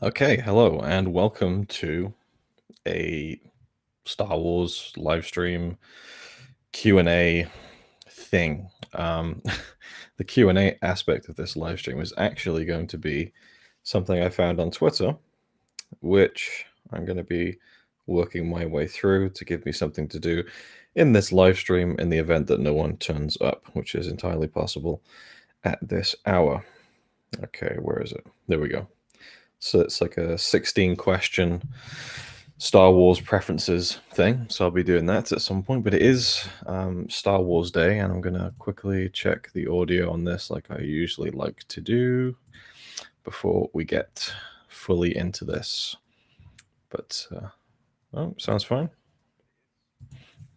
Okay, hello and welcome to a Star Wars live stream Q&A thing. The Q&A aspect of this live stream is actually going to be something I found on Twitter, which I'm going to be working my way through to give me something to do in this live stream in the event that no one turns up, which is entirely possible at this hour. Okay, where is it? There we go. So it's like a 16 question Star Wars preferences thing. So I'll be doing that at some point. But it is Star Wars Day, and I'm going to quickly check the audio on this like I usually like to do before we get fully into this. But, oh, sounds fine.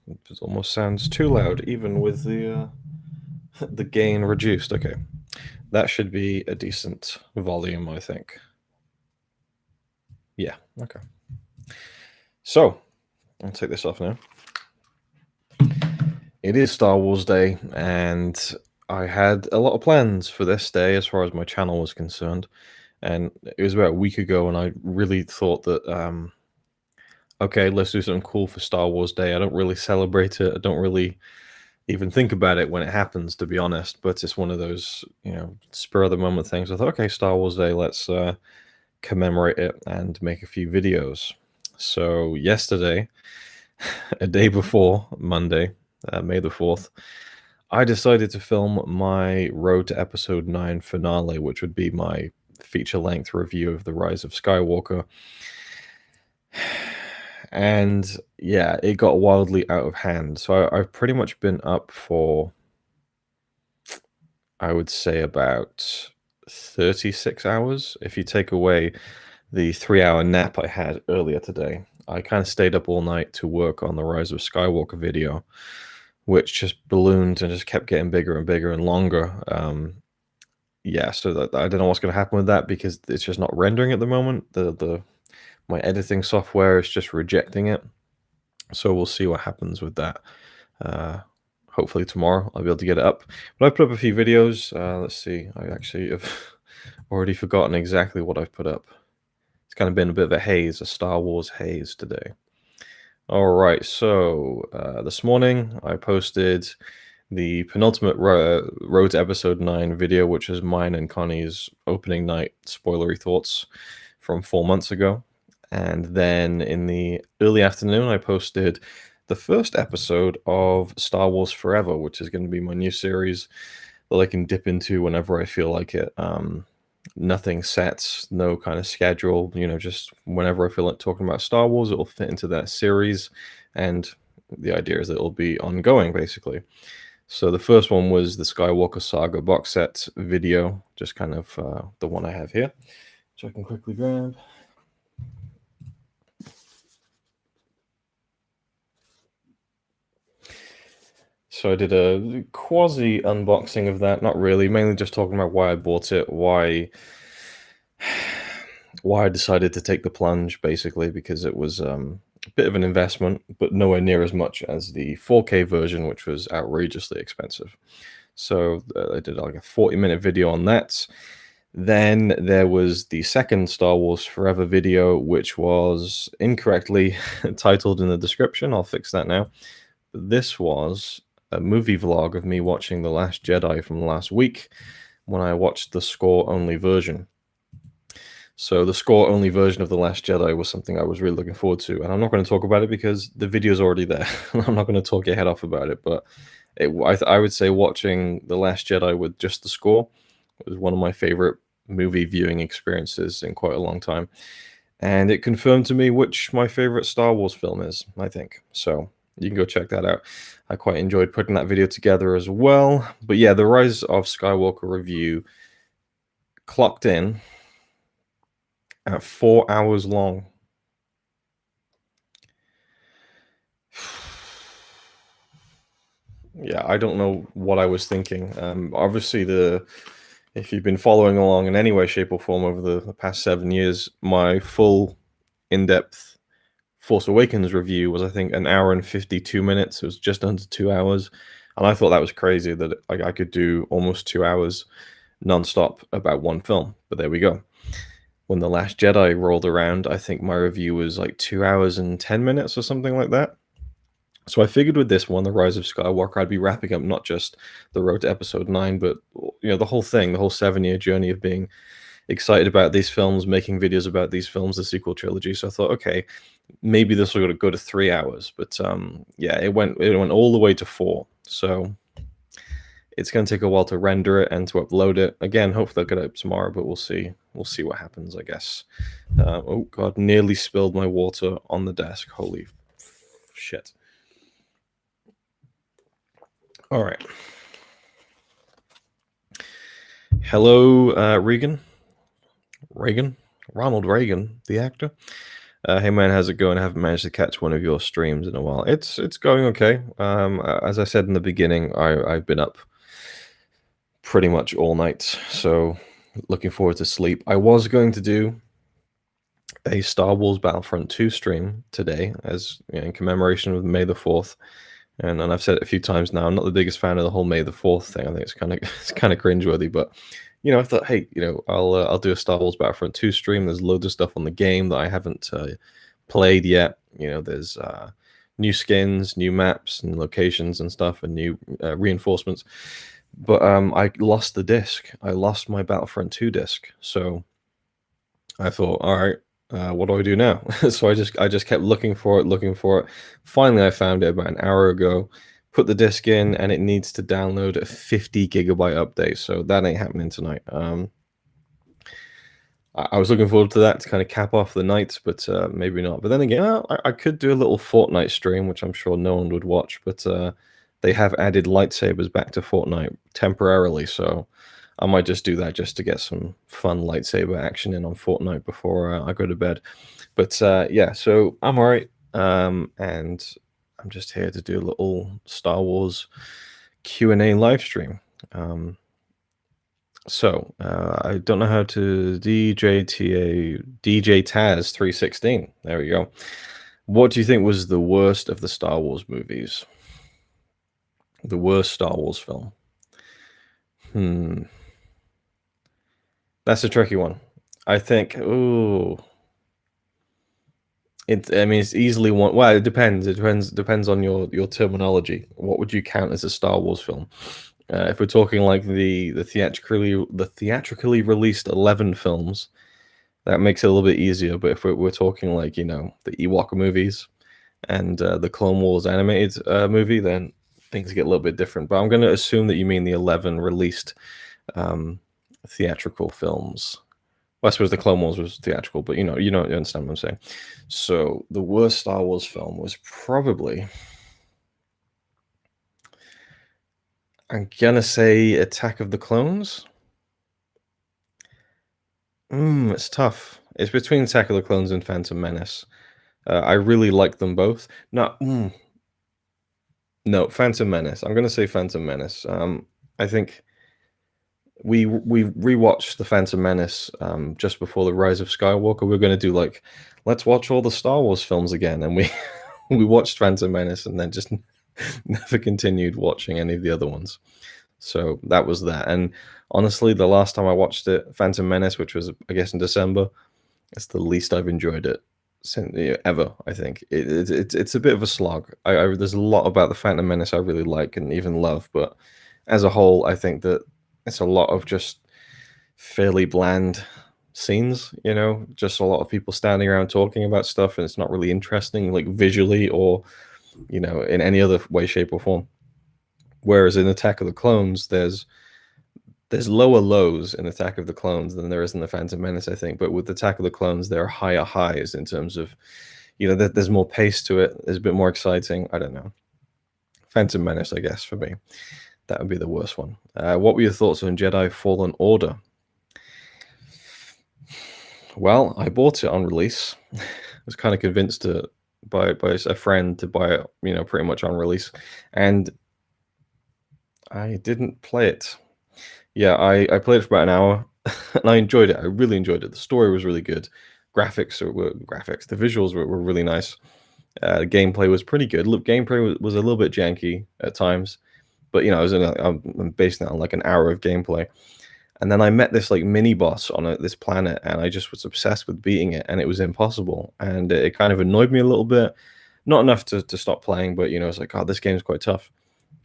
It almost sounds too loud, even with the the gain reduced. Okay, that should be a decent volume, I think. Yeah, okay. So, I'll take this off now. It is Star Wars Day, and I had a lot of plans for this day as far as my channel was concerned. And it was about a week ago, and I really thought that, okay, let's do something cool for Star Wars Day. I don't really celebrate it. I don't really even think about it when it happens, to be honest. But it's one of those, spur of the moment things. I thought, okay, Star Wars Day, let's commemorate it and make a few videos. So yesterday, a day before Monday, May the 4th, I decided to film my Road to Episode 9 finale, which would be my feature-length review of the Rise of Skywalker. And yeah, it got wildly out of hand. So I've pretty much been up for, I would say, about 36 hours. If you take away the 3-hour nap I had earlier today, I kind of stayed up all night to work on the Rise of Skywalker video, which just ballooned and just kept getting bigger and bigger and longer. Yeah, so that I don't know what's going to happen with that because it's just not rendering at the moment. My editing software is just rejecting it. So we'll see what happens with that. Hopefully tomorrow I'll be able to get it up. But I've put up a few videos. Let's see. I actually have already forgotten exactly what I've put up. It's kind of been a bit of a haze, a Star Wars haze today. All right, so this morning I posted the penultimate Road to Episode 9 video, which is mine and Connie's opening night spoilery thoughts from 4 months ago. And then in the early afternoon, I posted the first episode of Star Wars Forever, which is going to be my new series that I can dip into whenever I feel like it. Nothing sets, no kind of schedule, just whenever I feel like talking about Star Wars, it'll fit into that series. And the idea is that it'll be ongoing, basically. So the first one was the Skywalker Saga box set video, just kind of the one I have here, which I can quickly grab. So I did a quasi unboxing of that, not really, mainly just talking about why I bought it, why I decided to take the plunge, basically, because it was a bit of an investment, but nowhere near as much as the 4K version, which was outrageously expensive. So I did like a 40-minute video on that. Then there was the second Star Wars Forever video, which was incorrectly titled in the description. I'll fix that now. This was a movie vlog of me watching The Last Jedi from last week when I watched the score-only version. So the score-only version of The Last Jedi was something I was really looking forward to, and I'm not going to talk about it because the video's already there. I'm not going to talk your head off about it, but I would say watching The Last Jedi with just the score was one of my favorite movie viewing experiences in quite a long time, and it confirmed to me which my favorite Star Wars film is, I think. So you can go check that out. I quite enjoyed putting that video together as well. But yeah, the Rise of Skywalker review clocked in at 4 hours long. Yeah, I don't know what I was thinking. Obviously, if you've been following along in any way, shape, or form over the past 7 years, my full in-depth Force Awakens review was, I think, 1 hour and 52 minutes. It was just under 2 hours. And I thought that was crazy that I could do almost 2 hours non-stop about one film. But there we go. when The Last Jedi rolled around, I think my review was like 2 hours and 10 minutes or something like that. So I figured with this one, The Rise of Skywalker, I'd be wrapping up not just the road to episode 9, but the whole thing, the whole 7-year journey of being excited about these films, making videos about these films, the sequel trilogy. So I thought, okay, maybe this will go to 3 hours, but yeah, it went all the way to 4. So it's going to take a while to render it and to upload it. Again, hopefully I'll get it up tomorrow, but we'll see. We'll see what happens, I guess. Oh god, nearly spilled my water on the desk. Holy shit. All right. Hello, Regan. Ronald Reagan, the actor. Hey man, how's it going? I haven't managed to catch one of your streams in a while. It's going okay. As I said in the beginning, I've been up pretty much all night, so looking forward to sleep. I was going to do a Star Wars Battlefront 2 stream today, as in commemoration of May the 4th. And I've said it a few times now, I'm not the biggest fan of the whole May the 4th thing. I think it's kind of cringeworthy, but I thought, hey, I'll do a Star Wars Battlefront 2 stream. There's loads of stuff on the game that I haven't played yet. There's new skins, new maps and locations and stuff, and new reinforcements. But I lost the disc. I lost my Battlefront 2 disc. So I thought, all right, what do I do now? So I just kept looking for it. Finally, I found it about an hour ago. Put the disc in, and it needs to download a 50 gigabyte update. So that ain't happening tonight. I was looking forward to that to kind of cap off the night, but maybe not. But then again, I could do a little Fortnite stream, which I'm sure no one would watch. But they have added lightsabers back to Fortnite temporarily, so I might just do that just to get some fun lightsaber action in on Fortnite before I go to bed. But yeah, so I'm all right, and I'm just here to do a little Star Wars Q&A live stream. So I don't know how to DJ Taz 316. There we go. What do you think was the worst of the Star Wars movies? The worst Star Wars film? That's a tricky one. I think, it's easily one. Well, it depends. It depends on your terminology. What would you count as a Star Wars film? If we're talking like the theatrically released 11 films, that makes it a little bit easier. But if we're talking like the Ewok movies and the Clone Wars animated movie, then things get a little bit different. But I'm going to assume that you mean the 11 released theatrical films. Well, I suppose the Clone Wars was theatrical, but you understand what I'm saying. So the worst Star Wars film was probably, I'm gonna say, Attack of the Clones. It's tough. It's between Attack of the Clones and Phantom Menace. I really like them both. No, Phantom Menace. I'm gonna say Phantom Menace. I think we rewatched the Phantom Menace just before the Rise of Skywalker. We're gonna do like, let's watch all the Star Wars films again, and we we watched Phantom Menace and then just never continued watching any of the other ones. So that was that. And honestly, the last time I watched it, Phantom Menace, which was I guess in December, it's the least I've enjoyed it since ever. I think it's a bit of a slog. There's a lot about the Phantom Menace I really like and even love, but as a whole, I think that it's a lot of just fairly bland scenes. Just a lot of people standing around talking about stuff, and it's not really interesting, like visually or in any other way, shape, or form. Whereas in Attack of the Clones, there's lower lows in Attack of the Clones than there is in the Phantom Menace, I think. But with Attack of the Clones, there are higher highs in terms of, there's more pace to it. There's a bit more exciting. I don't know. Phantom Menace, I guess, for me. That would be the worst one. What were your thoughts on Jedi Fallen Order? Well, I bought it on release. I was kind of convinced to by a friend to buy it, pretty much on release. And I didn't play it. Yeah, I played it for about an hour, and I enjoyed it. I really enjoyed it. The story was really good. The visuals were really nice. The gameplay was pretty good. Look, gameplay was a little bit janky at times, but I'm basing that on like an hour of gameplay. And then I met this like mini boss on this planet, and I just was obsessed with beating it, and it was impossible. And it kind of annoyed me a little bit, not enough to stop playing, but it's like, oh, this game's quite tough.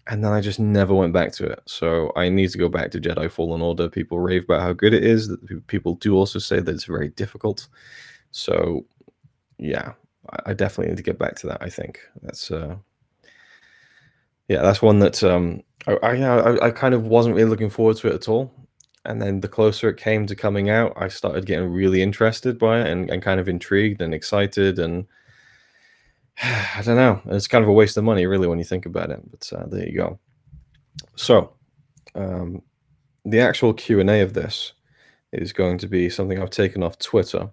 And then I just never went back to it. So I need to go back to Jedi Fallen Order. People rave about how good it is. People do also say that it's very difficult. So yeah, I definitely need to get back to that. I think that's that's one that I kind of wasn't really looking forward to it at all. And then the closer it came to coming out, I started getting really interested by it and kind of intrigued and excited. And I don't know, it's kind of a waste of money, really, when you think about it. But there you go. So the actual Q&A of this is going to be something I've taken off Twitter,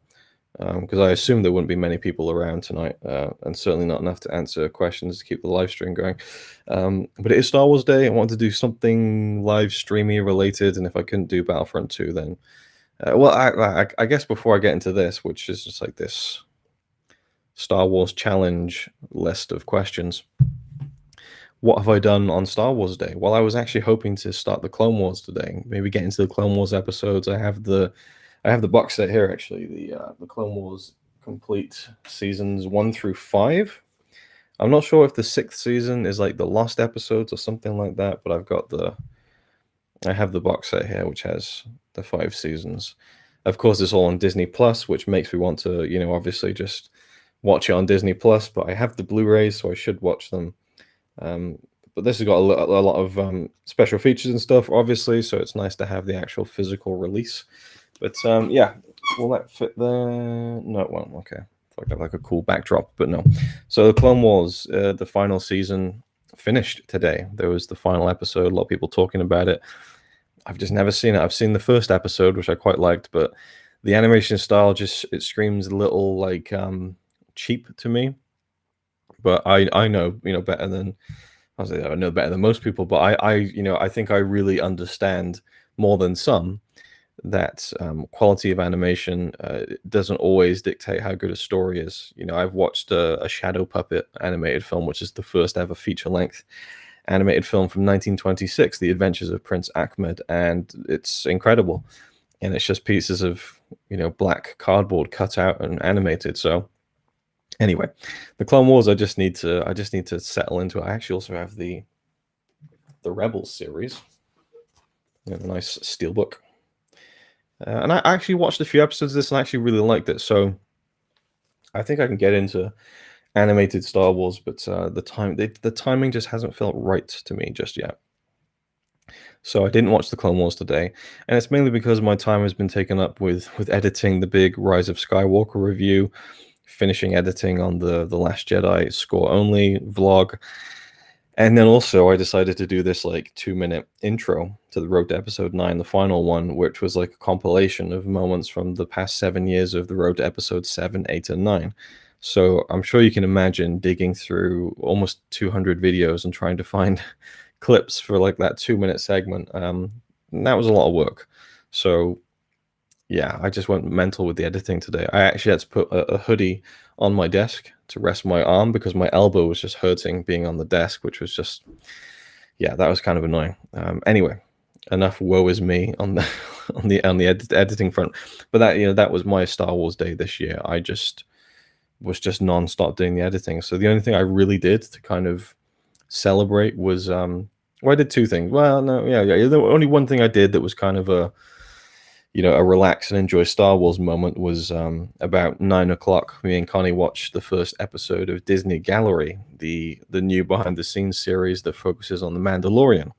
because I assume there wouldn't be many people around tonight, and certainly not enough to answer questions to keep the live stream going. But it is Star Wars Day. I wanted to do something live streamy related, and if I couldn't do Battlefront 2, then I guess before I get into this, which is just like this Star Wars challenge list of questions, what have I done on Star Wars Day? Well, I was actually hoping to start the Clone Wars today, maybe get into the Clone Wars episodes. I have the box set here, actually, the Clone Wars complete seasons 1 through 5. I'm not sure if the 6th season is like the lost episodes or something like that, but I have the box set here, which has the 5 seasons. Of course, it's all on Disney Plus, which makes me want to, obviously just watch it on Disney Plus. But I have the Blu-rays, so I should watch them. But this has got a lot of special features and stuff, obviously, so it's nice to have the actual physical release. But yeah, will that fit there? No, it won't. Okay, I got like a cool backdrop, but no. So the Clone Wars, the final season finished today. There was the final episode. A lot of people talking about it. I've just never seen it. I've seen the first episode, which I quite liked, but the animation style it screams a little like cheap to me. But I know better than I know better than most people. But I think I really understand more than some that quality of animation doesn't always dictate how good a story is. I've watched a Shadow Puppet animated film, which is the first ever feature-length animated film from 1926, The Adventures of Prince Ahmed, and it's incredible. And it's just pieces of black cardboard cut out and animated. So anyway, the Clone Wars, I just need to settle into it. I actually also have the Rebels series, a nice steelbook. And I actually watched a few episodes of this and I actually really liked it. So I think I can get into animated Star Wars, but the timing just hasn't felt right to me just yet. So I didn't watch the Clone Wars today, and it's mainly because my time has been taken up with editing the big Rise of Skywalker review, finishing editing on the Last Jedi score only vlog. And then also I decided to do this like 2-minute intro to the Road to Episode 9, the final one, which was like a compilation of moments from the past 7 years of the Road to Episode 7, 8, and 9. So I'm sure you can imagine digging through almost 200 videos and trying to find clips for like that 2-minute segment. And that was a lot of work. So yeah, I just went mental with the editing today. I actually had to put a hoodie on my desk to rest my arm because my elbow was just hurting being on the desk, which was just, yeah, that was kind of annoying. Anyway, enough woe is me on the editing front. But that was my Star Wars Day this year. I just was just non-stop doing the editing. So the only thing I really did to kind of celebrate was I did 2 things. Well, no, yeah. The only one thing I did that was kind of a relax and enjoy Star Wars moment was about 9 o'clock. Me and Connie watched the first episode of Disney Gallery, the new behind the scenes series that focuses on the Mandalorian.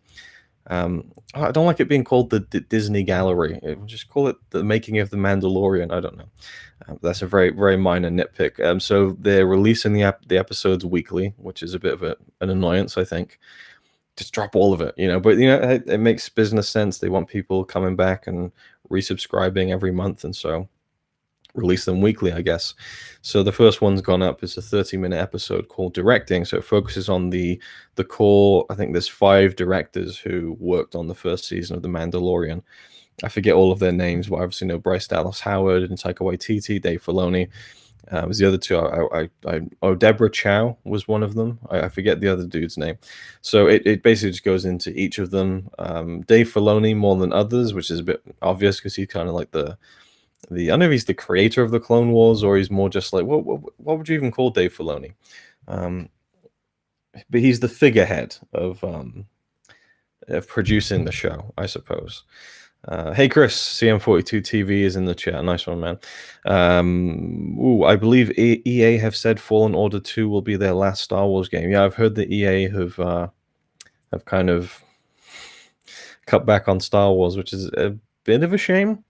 I don't like it being called the Disney Gallery. Just call it the making of the Mandalorian. I don't know. That's a very, very minor nitpick. So they're releasing the episodes weekly, which is a bit of an annoyance, I think. Just drop all of it, But it makes business sense. They want people coming back and resubscribing every month, and so release them weekly, I guess. So the first one's gone up. It's a 30-minute episode called Directing. So it focuses on the core. I think there's 5 directors who worked on the first season of The Mandalorian. I forget all of their names, but I obviously know Bryce Dallas Howard and Taika Waititi, Dave Filoni. It was the other two. Deborah Chow was one of them. I forget the other dude's name. So it basically just goes into each of them. Dave Filoni more than others, which is a bit obvious because he's kind of like the I don't know if he's the creator of the Clone Wars or he's more just like what would you even call Dave Filoni? But he's the figurehead of producing the show, I suppose. Hey Chris, CM42 TV is in the chat. Nice one, man. I believe EA have said Fallen Order 2 will be their last Star Wars game. Yeah, I've heard that EA have kind of cut back on Star Wars, which is a bit of a shame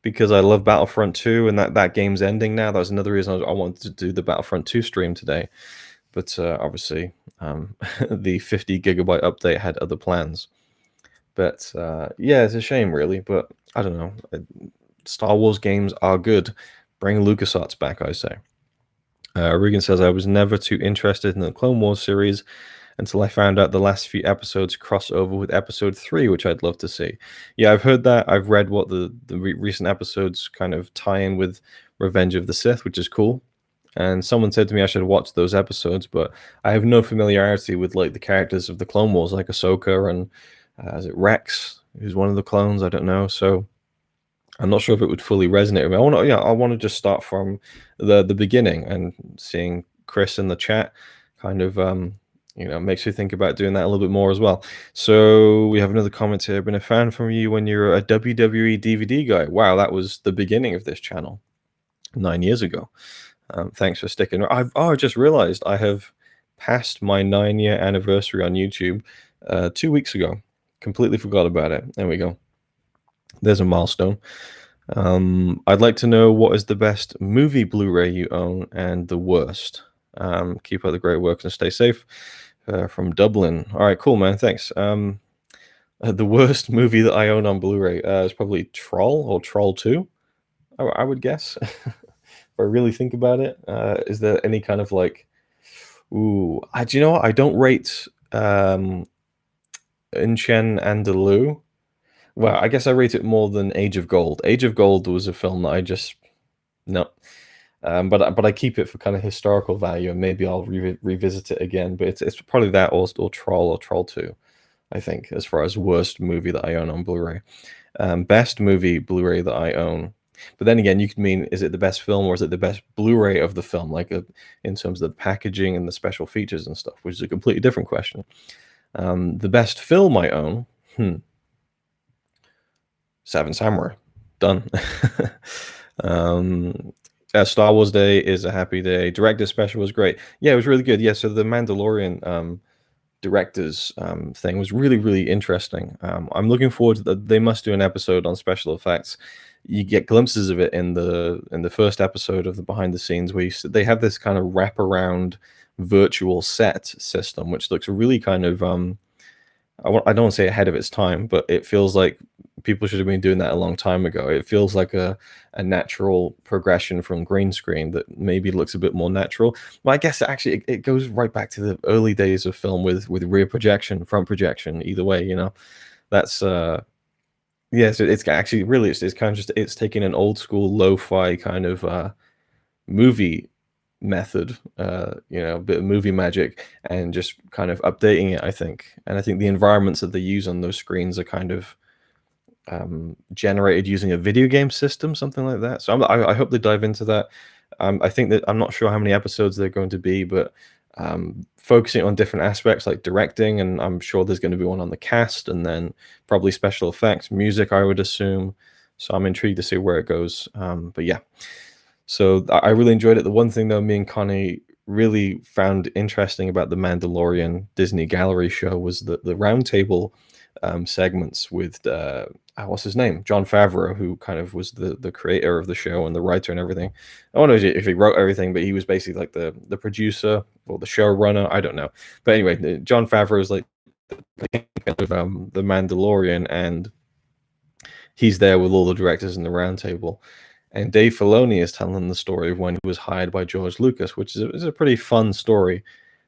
because I love Battlefront 2 and that game's ending now. That was another reason I wanted to do the Battlefront 2 stream today. But obviously, the 50 gigabyte update had other plans. But yeah, it's a shame, really. But I don't know. Star Wars games are good. Bring LucasArts back, I say. Regan says, I was never too interested in the Clone Wars series until I found out the last few episodes cross over with episode 3, which I'd love to see. Yeah, I've heard that. I've read what the recent episodes kind of tie in with Revenge of the Sith, which is cool. And someone said to me I should watch those episodes, but I have no familiarity with like the characters of the Clone Wars, like Ahsoka and is it Rex, who's one of the clones? I don't know. So I'm not sure if it would fully resonate with me. I want to just start from the beginning, and seeing Chris in the chat kind of makes me think about doing that a little bit more as well. So we have another comment here. Been a fan from you when you're a WWE DVD guy. Wow, that was the beginning of this channel 9 years ago. Thanks for sticking. I just realized I have passed my 9-year anniversary on YouTube 2 weeks ago. Completely forgot about it. There we go. There's a milestone. I'd like to know what is the best movie Blu-ray you own and the worst. Keep up the great work and stay safe. From Dublin. All right, cool, man. Thanks. The worst movie that I own on Blu-ray is probably Troll or Troll 2, I would guess. If I really think about it, is there any kind of like, do you know what? I don't rate Unchen Andalou. Well, I guess I rate it more than Age of Gold. Age of Gold was a film that I just no. But I keep it for kind of historical value, and maybe I'll revisit it again. But it's probably that or Troll 2, I think, as far as worst movie that I own on Blu-ray. Best movie Blu-ray that I own. But then again, you could mean, is it the best film or is it the best Blu-ray of the film, like in terms of the packaging and the special features and stuff, which is a completely different question. The best film I own, Seven Samurai, done. Star Wars Day is a happy day. Director special was great. Yeah, it was really good. Yeah, so the Mandalorian directors thing was really, really interesting. I'm looking forward to that. They must do an episode on special effects. You get glimpses of it in the first episode of the behind the scenes where they have this kind of wraparound virtual set system, which looks really kind of I don't want to say ahead of its time, but it feels like people should have been doing that a long time ago. It feels like a natural progression from green screen that maybe looks a bit more natural. Well, I guess actually it goes right back to the early days of film with rear projection, front projection, either way, that's yeah, so it's actually really it's kind of just it's taking an old school lo-fi kind of movie method, a bit of movie magic, and just kind of updating it, I think. And I think the environments that they use on those screens are kind of generated using a video game system, something like that. So I hope they dive into that. I think that I'm not sure how many episodes they're going to be, but focusing on different aspects like directing, and I'm sure there's going to be one on the cast, and then probably special effects, music, I would assume. So I'm intrigued to see where it goes. But yeah, so I really enjoyed it. The one thing though, me and Connie really found interesting about the Mandalorian Disney Gallery show was the roundtable segments with what's his name, Jon Favreau, who kind of was the creator of the show and the writer and everything. I don't know if he wrote everything, but he was basically like the producer or the showrunner. I don't know, but anyway, Jon Favreau is like the Mandalorian, and he's there with all the directors in the roundtable. And Dave Filoni is telling the story of when he was hired by George Lucas, which is a pretty fun story.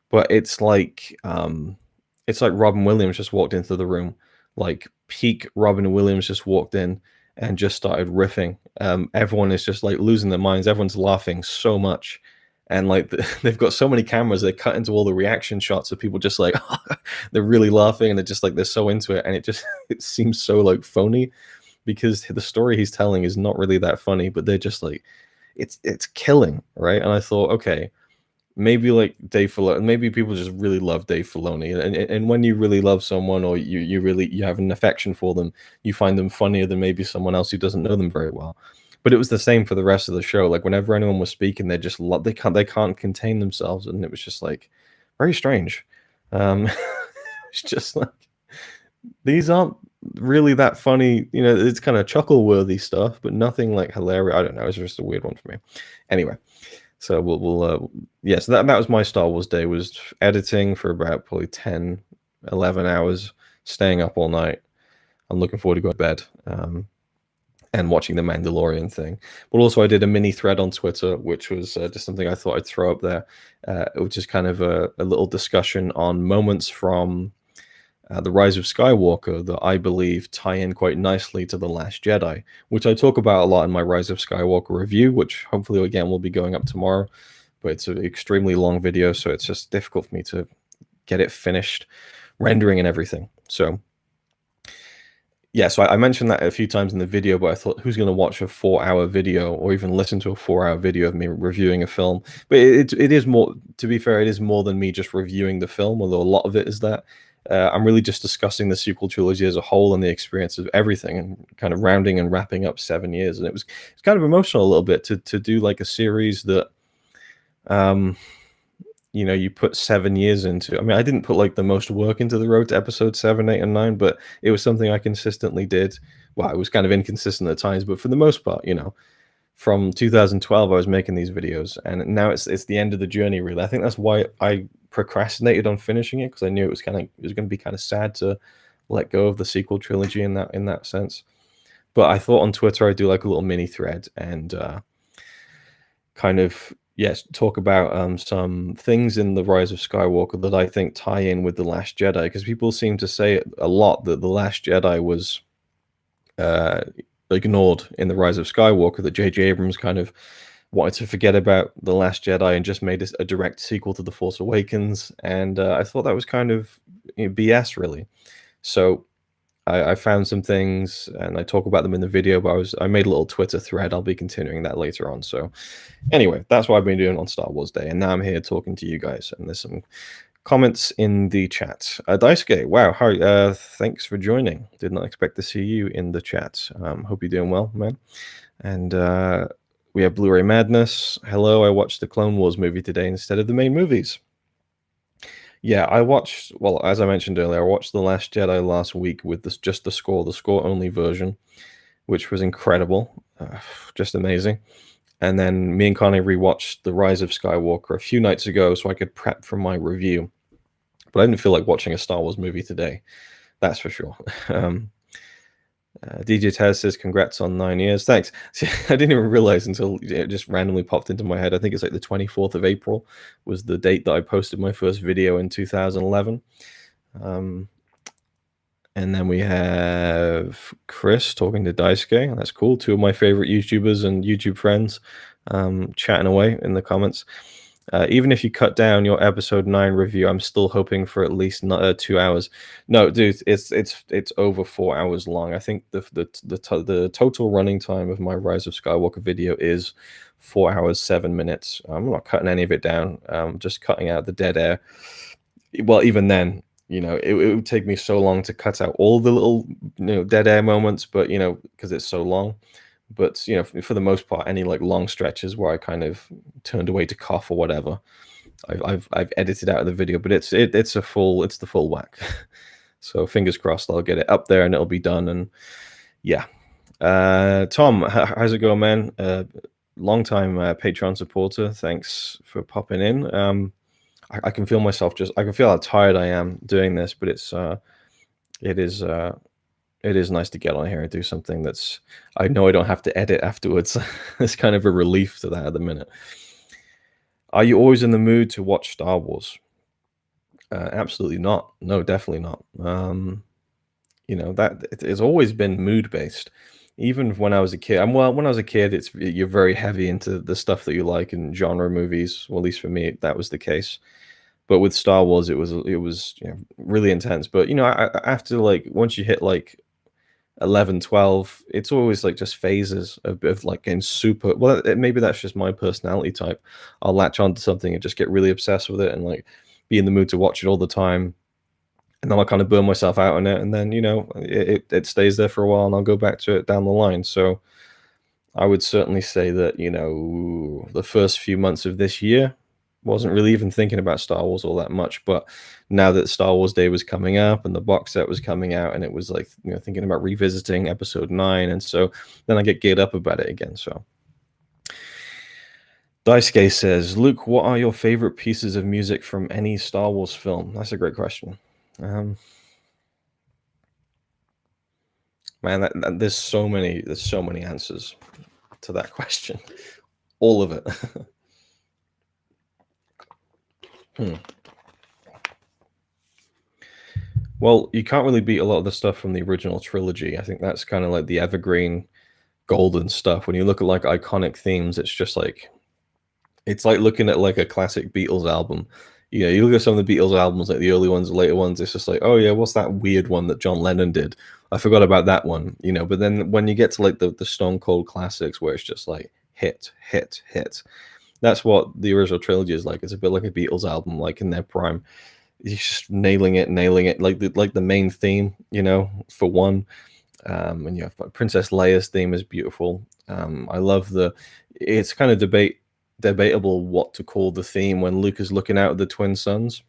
But it's like Robin Williams just walked into the room, like peak Robin Williams just walked in, and just started riffing. Everyone is just like losing their minds. Everyone's laughing so much. And like they've got so many cameras, they cut into all the reaction shots of people just like they're really laughing, and they're just like they're so into it, and it just it seems so like phony because the story he's telling is not really that funny, but they're just like it's killing, right? And I thought, okay, maybe like Dave Filoni, maybe people just really love Dave Filoni, and when you really love someone, or you have an affection for them, you find them funnier than maybe someone else who doesn't know them very well. But it was the same for the rest of the show. Like whenever anyone was speaking, they just they can't contain themselves, and it was just like very strange. It's just like these aren't really that funny. You know, it's kind of chuckle worthy stuff, but nothing like hilarious. I don't know. It's just a weird one for me. Anyway, so yeah. So that was my Star Wars day. Was editing for about probably 10, 11 hours, staying up all night. I'm looking forward to going to bed. And watching the Mandalorian thing. But also I did a mini thread on Twitter, which was just something I thought I'd throw up there, which is kind of a little discussion on moments from the Rise of Skywalker that I believe tie in quite nicely to The Last Jedi, which I talk about a lot in my Rise of Skywalker review, which hopefully, again, will be going up tomorrow. But it's an extremely long video, so it's just difficult for me to get it finished, rendering and everything. So yeah, so I mentioned that a few times in the video, but I thought, who's going to watch a 4-hour video or even listen to a 4-hour video of me reviewing a film? But it is more, to be fair, it is more than me just reviewing the film, although a lot of it is that. I'm really just discussing the sequel trilogy as a whole and the experience of everything, and kind of rounding and wrapping up 7 years. And it's kind of emotional a little bit to do like a series that, you know, you put 7 years into. I mean, I didn't put like the most work into the road to episode 7, 8, and 9, but it was something I consistently did. Well, it was kind of inconsistent at times, but for the most part, you know, from 2012, I was making these videos, and now it's the end of the journey, really. I think that's why I procrastinated on finishing it, because I knew it was going to be kind of sad to let go of the sequel trilogy in that sense. But I thought on Twitter I'd do like a little mini thread and kind of, yes, talk about some things in the Rise of Skywalker that I think tie in with The Last Jedi, because people seem to say a lot that The Last Jedi was ignored in the Rise of Skywalker, that J.J. Abrams kind of wanted to forget about The Last Jedi and just made a direct sequel to The Force Awakens, and I thought that was kind of, you know, BS, really. So I found some things, and I talk about them in the video, but I made a little Twitter thread. I'll be continuing that later on. So anyway, that's what I've been doing on Star Wars Day, and now I'm here talking to you guys, and there's some comments in the chat. Daisuke, wow, hi, thanks for joining. Did not expect to see you in the chat. Hope you're doing well, man. And we have BluRay Madness. Hello, I watched the Clone Wars movie today instead of the main movies. Yeah, I watched, well, as I mentioned earlier, I watched The Last Jedi last week with just the score-only version, which was incredible, just amazing. And then me and Connie rewatched The Rise of Skywalker a few nights ago so I could prep for my review. But I didn't feel like watching a Star Wars movie today, that's for sure. DJ Taz says, congrats on 9 years. Thanks. See, I didn't even realize until it just randomly popped into my head. I think it's like the 24th of April was the date that I posted my first video in 2011. And then we have Chris talking to Daisuke. That's cool. Two of my favorite YouTubers and YouTube friends chatting away in the comments. Even if you cut down your episode 9 review, I'm still hoping for at least 2 hours. No, dude, it's over 4 hours long. I think the total running time of my Rise of Skywalker video is 4 hours 7 minutes. I'm not cutting any of it down. Just cutting out the dead air. Well, even then, you know, it would take me so long to cut out all the little, you know, dead air moments, but you know, because it's so long. But you know, for the most part, any like long stretches where I kind of turned away to cough or whatever, I've edited out of the video. But it's the full whack. So fingers crossed, I'll get it up there and it'll be done. And yeah, Tom, how's it going, man? Long time Patreon supporter. Thanks for popping in. I can feel myself I can feel how tired I am doing this, but it is nice to get on here and do something that's, I know I don't have to edit afterwards. It's kind of a relief to that at the minute. Are you always in the mood to watch Star Wars? Absolutely not. No, definitely not. You know, that it's always been mood based. even when I was a kid, when I was a kid, you're very heavy into the stuff that you like in genre movies. Well, at least for me, that was the case. But with Star Wars, it was really intense. But after like once you hit like 11, 12, it's always like just phases of like getting super. Well, maybe that's just my personality type. I'll latch onto something and just get really obsessed with it and like be in the mood to watch it all the time. And then I'll kind of burn myself out on it, and then it stays there for a while, and I'll go back to it down the line. So I would certainly say that the first few months of this year wasn't really even thinking about Star Wars all that much, but now that Star Wars Day was coming up and the box set was coming out, and it was like thinking about revisiting Episode 9, and so then I get geared up about it again. So Daisuke says, Luke, what are your favorite pieces of music from any Star Wars film? That's a great question. Man, there's so many answers to that question. All of it. Well, you can't really beat a lot of the stuff from the original trilogy. I think that's kind of like the evergreen golden stuff. When you look at like iconic themes, it's just like it's like looking at like a classic Beatles album. You look at some of the Beatles albums, like the early ones, the later ones, it's just like, oh yeah, what's that weird one that John Lennon did? I forgot about that one, But then when you get to like the Stone Cold classics, where it's just like hit, hit, hit, that's what the original trilogy is like. It's a bit like a Beatles album, like in their prime. He's just nailing it, like the main theme, for one. And you have Princess Leia's theme is beautiful. I love it's kind of debatable what to call the theme when Luke is looking out at the twin suns.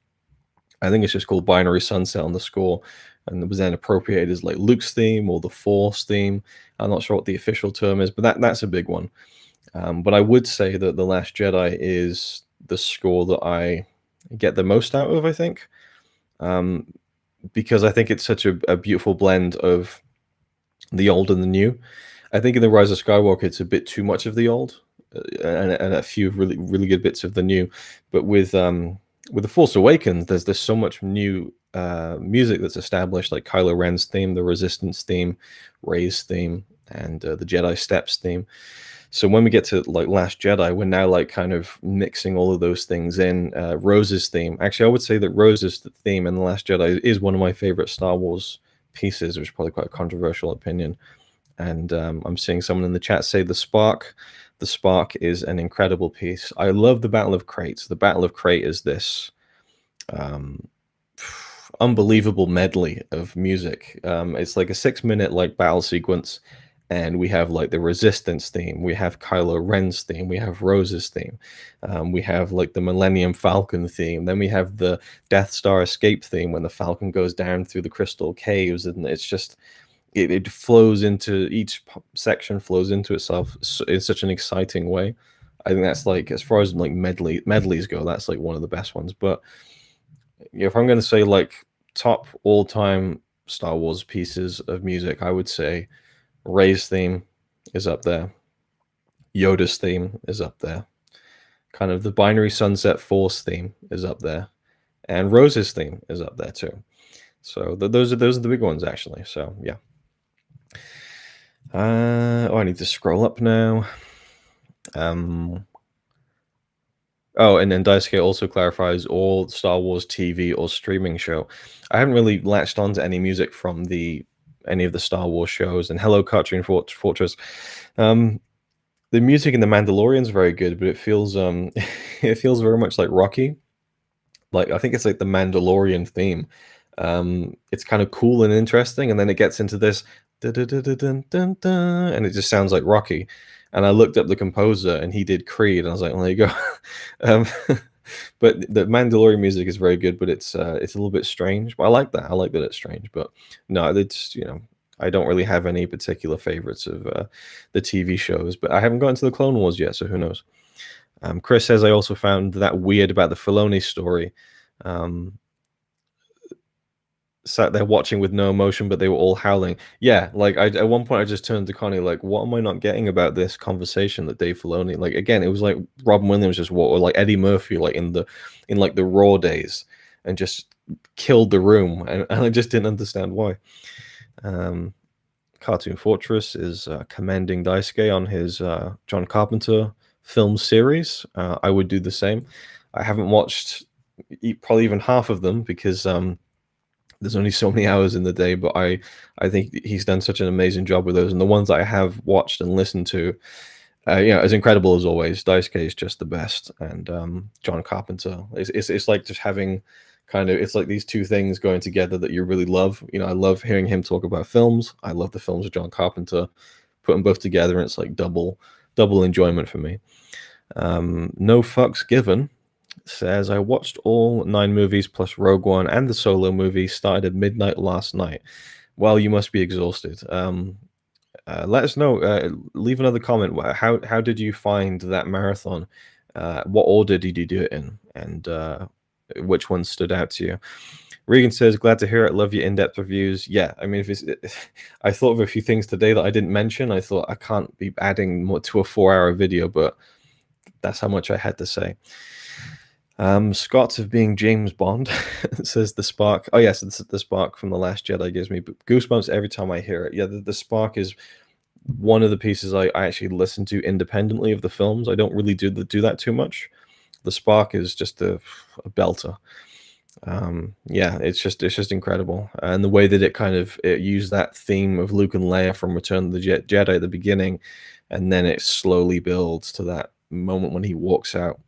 I think it's just called Binary Sunset on the score, and it was then appropriated as like Luke's theme or the Force theme. I'm not sure what the official term is, but that's a big one. But I would say that The Last Jedi is the score that I get the most out of, I think, because I think it's such a beautiful blend of the old and the new. I think in The Rise of Skywalker, it's a bit too much of the old, and a few really, really good bits of the new. But with The Force Awakens, there's so much new music that's established, like Kylo Ren's theme, the Resistance theme, Rey's theme, and the Jedi Steps theme. So when we get to like Last Jedi, we're now like kind of mixing all of those things in. Rose's theme, actually, I would say that Rose's theme in The Last Jedi is one of my favorite Star Wars pieces, which is probably quite a controversial opinion. And I'm seeing someone in the chat say The Spark. The Spark is an incredible piece. I love the Battle of Crate. The Battle of Crate is this unbelievable medley of music. It's like a 6-minute like battle sequence, and we have like the Resistance theme, we have Kylo Ren's theme, we have Rose's theme, we have like the Millennium Falcon theme, then we have the Death Star escape theme when the Falcon goes down through the crystal caves, and it's just it flows into each section, flows into itself in such an exciting way. I think that's like, as far as like medleys go, that's like one of the best ones. But if I'm going to say like top all-time Star Wars pieces of music, I would say Rey's theme is up there, Yoda's theme is up there, kind of the Binary Sunset Force theme is up there, and Rose's theme is up there too. So those are the big ones, actually. So yeah. I need to scroll up now. Oh, and then Daisuke also clarifies all Star Wars TV or streaming show. I haven't really latched onto any music from any of the Star Wars shows. And hello, Cartoon Fortress. The music in The Mandalorian is very good, but it feels it feels very much like Rocky. Like, I think it's like the Mandalorian theme. It's kind of cool and interesting, and then it gets into this and it just sounds like Rocky. And I looked up the composer, and he did Creed, and I was like, well, there you go. But the Mandalorian music is very good, but it's a little bit strange. But I like that. I like that it's strange. But no, it's I don't really have any particular favorites of the TV shows. But I haven't gotten to the Clone Wars yet, so who knows? Chris says, I also found that weird about the Filoni story. Sat there watching with no emotion, but they were all howling. Yeah, like at one point I just turned to Connie like, what am I not getting about this conversation that Dave Filoni, like, again, it was like Robin Williams just or like Eddie Murphy, like in like the Raw days, and just killed the room, and I just didn't understand why. Cartoon Fortress is commending Daisuke on his John Carpenter film series. I would do the same. I haven't watched probably even half of them because there's only so many hours in the day, but I think he's done such an amazing job with those. And the ones that I have watched and listened to, as incredible as always. Daisuke is just the best, and John Carpenter, it's like just having it's like these two things going together that you really love. I love hearing him talk about films. I love the films of John Carpenter. Put them both together, and it's like double enjoyment for me. No Fucks Given says, I watched all 9 movies plus Rogue One and the Solo movie, started at midnight last night. Well, you must be exhausted. Let us know. Leave another comment. How did you find that marathon? What order did you do it in? And which one stood out to you? Regan says, glad to hear it. Love your in-depth reviews. Yeah, I mean, I thought of a few things today that I didn't mention. I thought I can't be adding more to a 4-hour video, but that's how much I had to say. Scott of being James Bond says the spark. Oh yes, the spark from The Last Jedi gives me goosebumps every time I hear it. Yeah, the spark is one of the pieces I actually listen to independently of the films. I don't really do that too much. The spark is just a belter. Yeah, it's just incredible, and the way that it used that theme of Luke and Leia from Return of the Jedi at the beginning, and then it slowly builds to that moment when he walks out.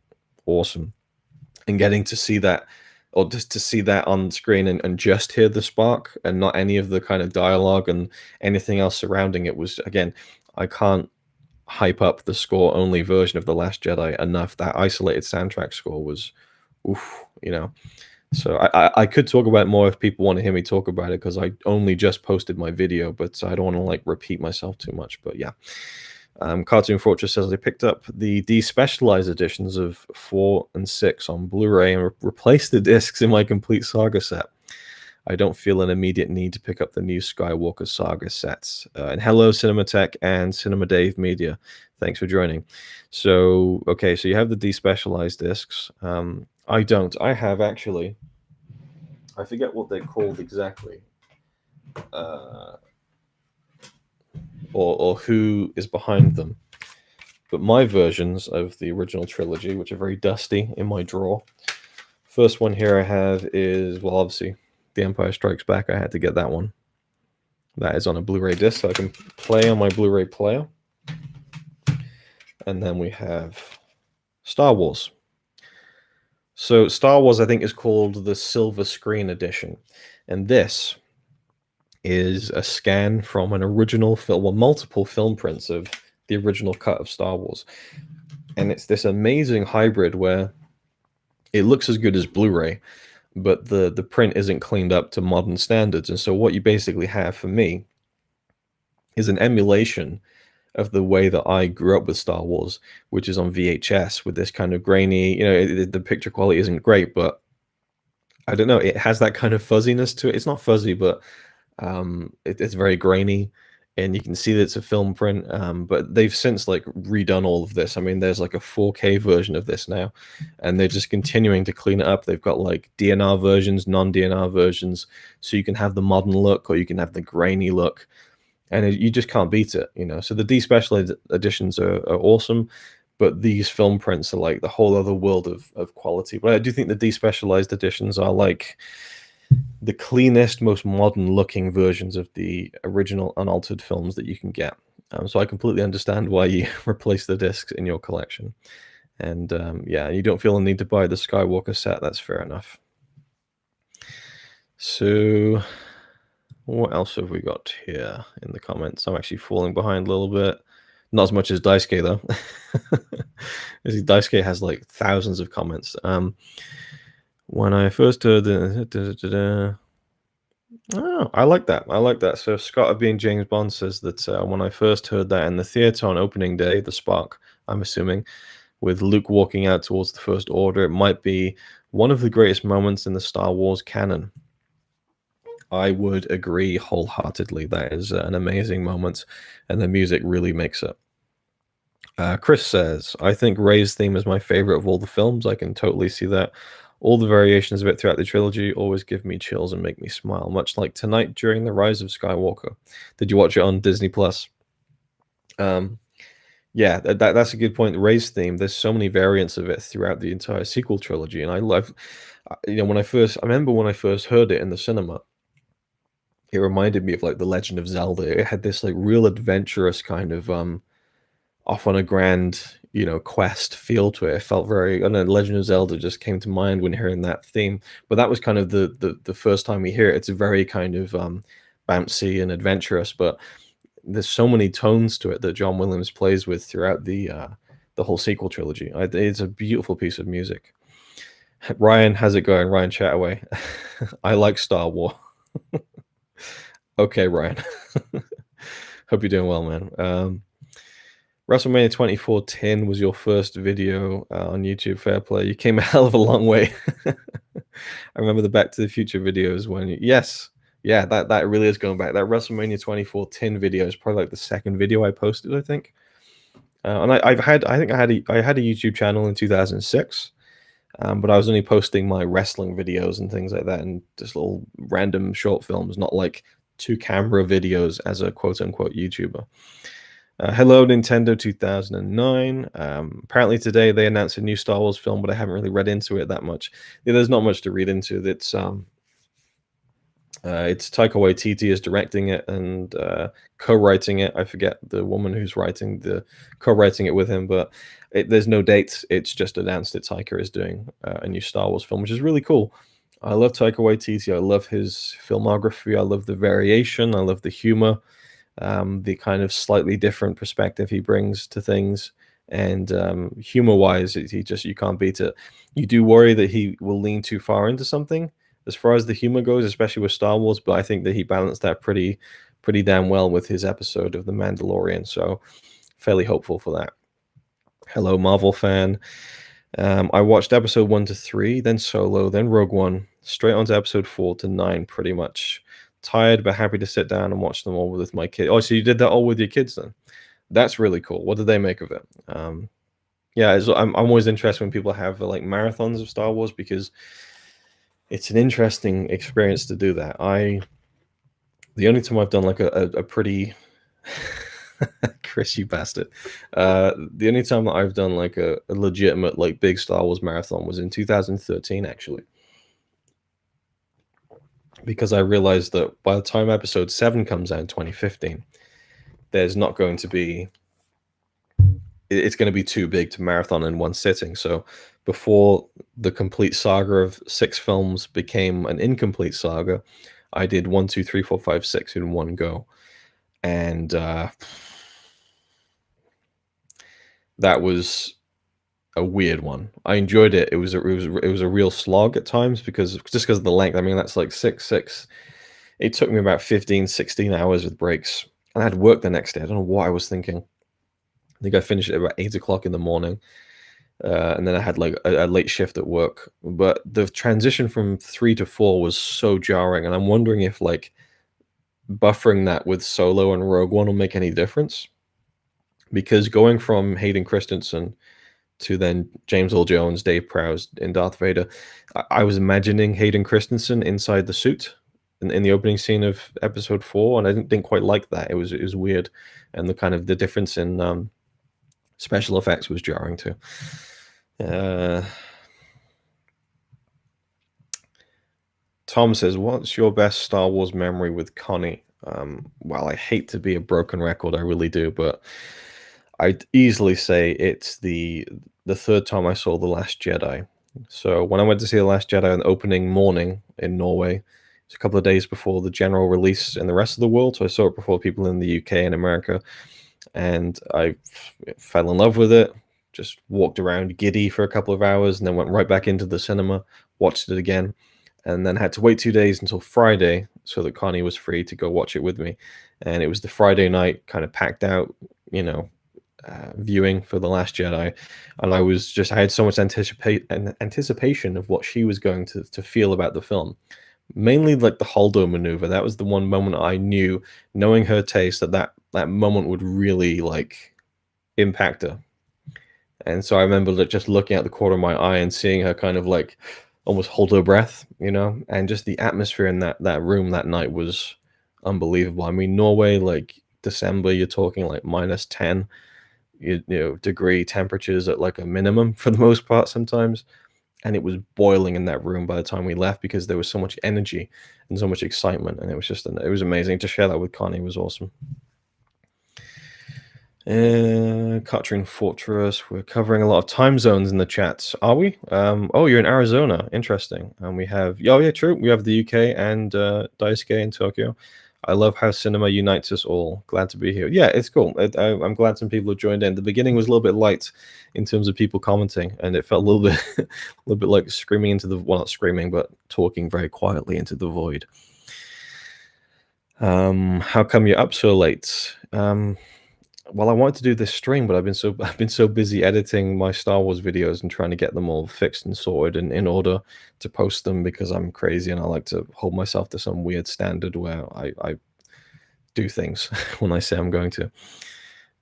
Awesome. And getting to see that, or just to see that on screen and just hear the spark and not any of the kind of dialogue and anything else surrounding it was, again, I can't hype up the score only version of The Last Jedi enough. That isolated soundtrack score was oof, so I could talk about it more if people want to hear me talk about it, because I only just posted my video, but I don't want to repeat myself too much. But yeah, Cartoon Fortress says they picked up the despecialized editions of 4 and 6 on Blu-ray and replaced the discs in my complete saga set. I don't feel an immediate need to pick up the new Skywalker saga sets. And hello, Cinematech and Cinema Dave Media. Thanks for joining. So, okay, so you have the despecialized discs. I don't. I have actually. I forget what they're called exactly. Or who is behind them. But my versions of the original trilogy, which are very dusty in my drawer. First one here I have is, well, obviously, The Empire Strikes Back. I had to get that one. That is on a Blu-ray disc, so I can play on my Blu-ray player. And then we have Star Wars. So Star Wars, I think, is called the Silver Screen Edition. And this is a scan from an original film, well, multiple film prints of the original cut of Star Wars. And it's this amazing hybrid where it looks as good as Blu-ray, but the print isn't cleaned up to modern standards. And so what you basically have for me is an emulation of the way that I grew up with Star Wars, which is on VHS with this kind of grainy, the picture quality isn't great, but I don't know, it has that kind of fuzziness to it. It's not fuzzy, but it's very grainy, and you can see that it's a film print, but they've since redone all of this. I mean, there's a 4K version of this now, and they're just continuing to clean it up. They've got DNR versions, non-DNR versions, so you can have the modern look or you can have the grainy look, and you just can't beat it, So the despecialized editions are awesome, but these film prints are the whole other world of quality. But I do think the despecialized editions are the cleanest, most modern looking versions of the original unaltered films that you can get. So I completely understand why you replace the discs in your collection. And yeah, you don't feel the need to buy the Skywalker set. That's fair enough. So what else have we got here in the comments? I'm actually falling behind a little bit. Not as much as Daisuke, though. Daisuke has thousands of comments. When I first heard oh, I like that. So Scott of being James Bond says that when I first heard that in the theater on opening day, the spark, I'm assuming, with Luke walking out towards the First Order, it might be one of the greatest moments in the Star Wars canon. I would agree wholeheartedly. That is an amazing moment, and the music really makes it. Chris says, I think Rey's theme is my favorite of all the films. I can totally see that. All the variations of it throughout the trilogy always give me chills and make me smile, much like tonight during the Rise of Skywalker. Did you watch it on Disney Plus? Yeah, that's a good point. The Ray's theme, there's so many variants of it throughout the entire sequel trilogy, and I love, I remember when I first heard it in the cinema, it reminded me of like The Legend of Zelda. It had this like real adventurous kind of off on a grand, quest feel to it. It felt very, I don't know, Legend of Zelda just came to mind when hearing that theme. But that was kind of the first time we hear it. It's very kind of bouncy and adventurous, but there's so many tones to it that John Williams plays with throughout the whole sequel trilogy. It's a beautiful piece of music. Ryan, how's it going? Ryan, chat away. I like Star Wars. Okay, Ryan. Hope you're doing well, man. WrestleMania 2410 was your first video on YouTube. Fair play. You came a hell of a long way. I remember the Back to the Future videos yes, yeah, that really is going back. That WrestleMania 2410 video is probably like the second video I posted, I think. And I had a YouTube channel in 2006. But I was only posting my wrestling videos and things like that, and just little random short films, not like to camera videos as a quote unquote YouTuber. Hello, Nintendo 2009. Apparently today they announced a new Star Wars film, but I haven't really read into it that much. Yeah, there's not much to read into. It's Taika Waititi is directing it and co-writing it. I forget the woman who's co-writing it with him, but there's no dates. It's just announced that Taika is doing a new Star Wars film, which is really cool. I love Taika Waititi. I love his filmography. I love the variation. I love the humor, the kind of slightly different perspective he brings to things. And humor-wise, you can't beat it. You do worry that he will lean too far into something as far as the humor goes, especially with Star Wars, but I think that he balanced that pretty damn well with his episode of The Mandalorian, so fairly hopeful for that. Hello, Marvel fan. I watched episode 1 to 3, then Solo, then Rogue One, straight on to episode 4 to 9, pretty much. Tired, but happy to sit down and watch them all with my kids. Oh, so you did that all with your kids then? That's really cool. What did they make of it? Yeah, I'm always interested when people have like marathons of Star Wars, because it's an interesting experience to do that. The only time I've done like a pretty Chris, you bastard. The only time that I've done like a legitimate like big Star Wars marathon was in 2013, actually. Because I realized that by the time episode 7 comes out in 2015, there's not going to be, it's going to be too big to marathon in one sitting. So before the complete saga of 6 films became an incomplete saga, I did 1, 2, 3, 4, 5, 6 in one go. And that was a weird one. I enjoyed it. It was a real slog at times, because of the length. I mean, that's like 6. It took me about 15, 16 hours with breaks. And I had work the next day. I don't know what I was thinking. I think I finished at about 8 o'clock in the morning. And then I had like a late shift at work. But the transition from 3 to 4 was so jarring. And I'm wondering if like buffering that with Solo and Rogue One will make any difference. Because going from Hayden Christensen to then James Earl Jones, Dave Prowse, and Darth Vader, I was imagining Hayden Christensen inside the suit in the opening scene of episode 4, and I didn't quite like that. It was weird, and the difference in special effects was jarring too. Tom says, "What's your best Star Wars memory with Connie?" Well, I hate to be a broken record, I really do, but I'd easily say it's the third time I saw The Last Jedi. So when I went to see The Last Jedi on the opening morning in Norway, it's a couple of days before the general release in the rest of the world. So I saw it before people in the UK and America, and I fell in love with it. Just walked around giddy for a couple of hours, and then went right back into the cinema, watched it again, and then had to wait 2 days until Friday so that Connie was free to go watch it with me. And it was the Friday night, kind of packed out, viewing for The Last Jedi, and I had so much anticipation of what she was going to feel about the film. Mainly like the Holdo maneuver. That was the one moment I knew, knowing her taste, that moment would really like impact her. And so I remember just looking at the corner of my eye and seeing her kind of like almost hold her breath, and just the atmosphere in that room that night was unbelievable. I mean, Norway, like December, you're talking like -10, degree temperatures at like a minimum for the most part sometimes, and it was boiling in that room by the time we left because there was so much energy and so much excitement, and it was amazing to share that with Connie. It was awesome. Katrin Fortress. We're covering a lot of time zones in the chats. Are we? Oh, you're in Arizona. Interesting. And we have, oh yeah, true. We have the UK and Daisuke in Tokyo. I love how cinema unites us all. Glad to be here. Yeah, it's cool. I'm glad some people have joined in. The beginning was a little bit light in terms of people commenting, and it felt a little bit, a little bit like screaming into the, well, not screaming, but talking very quietly into the void. How come you're up so late? Well, I wanted to do this stream, but I've been so busy editing my Star Wars videos and trying to get them all fixed and sorted and in order to post them, because I'm crazy and I like to hold myself to some weird standard where I do things when I say I'm going to.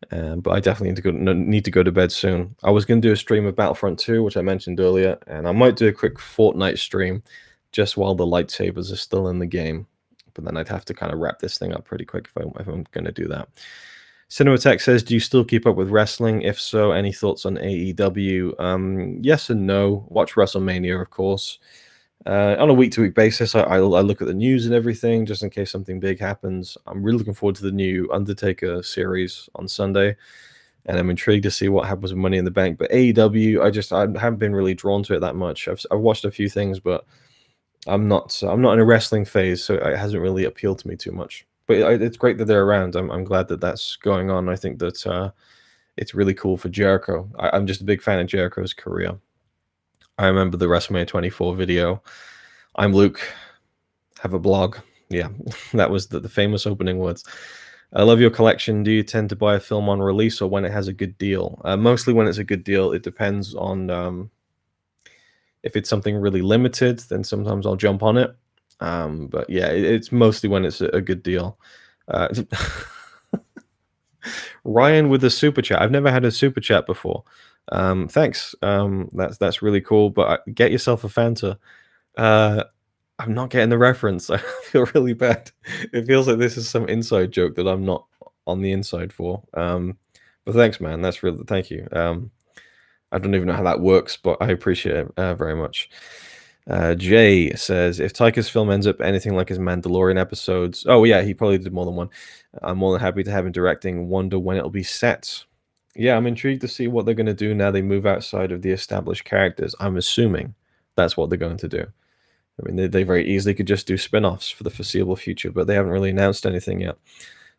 But I definitely need to go to bed soon. I was going to do a stream of Battlefront 2, which I mentioned earlier, and I might do a quick Fortnite stream just while the lightsabers are still in the game. But then I'd have to kind of wrap this thing up pretty quick if I'm going to do that. Cinematech says, do you still keep up with wrestling? If so, any thoughts on AEW? Yes and no. Watch WrestleMania, of course. On a week-to-week basis, I look at the news and everything, just in case something big happens. I'm really looking forward to the new Undertaker series on Sunday, and I'm intrigued to see what happens with Money in the Bank. But AEW, I haven't been really drawn to it that much. I've watched a few things, but I'm not in a wrestling phase, so it hasn't really appealed to me too much. But it's great that they're around. I'm glad that that's going on. I think that it's really cool for Jericho. I'm just a big fan of Jericho's career. I remember the WrestleMania 24 video. I'm Luke. Have a blog. Yeah, that was the famous opening words. I love your collection. Do you tend to buy a film on release or when it has a good deal? Mostly when it's a good deal. It depends on if it's something really limited, then sometimes I'll jump on it. But yeah, it's mostly when it's a good deal. Ryan with a super chat. I've never had a super chat before. Thanks. That's really cool. But get yourself a Fanta. I'm not getting the reference. I feel really bad. It feels like this is some inside joke that I'm not on the inside for. But thanks, man. That's really, thank you. I don't even know how that works, but I appreciate it very much. Jay says, if Taika's film ends up anything like his Mandalorian episodes, oh yeah, he probably did more than one. I'm more than happy to have him directing. Wonder when it'll be set. Yeah, I'm intrigued to see what they're going to do now they move outside of the established characters. I'm assuming that's what they're going to do. I mean, they very easily could just do spin-offs for the foreseeable future, but they haven't really announced anything yet.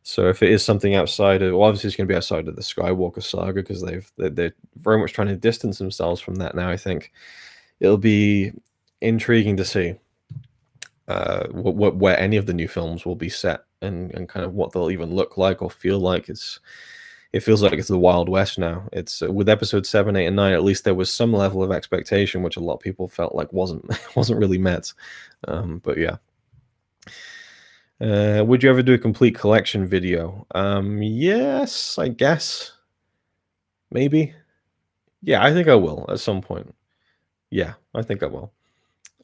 So if it is something outside of, well, obviously it's going to be outside of the Skywalker saga, because they're very much trying to distance themselves from that now. I think it'll be intriguing to see where any of the new films will be set, and kind of what they'll even look like or feel like. It feels like it's the Wild West now. It's with episode 7, 8, and 9. At least there was some level of expectation, which a lot of people felt like wasn't really met. But yeah. Would you ever do a complete collection video? Yes, I guess. Maybe. Yeah, I think I will at some point. Yeah, I think I will.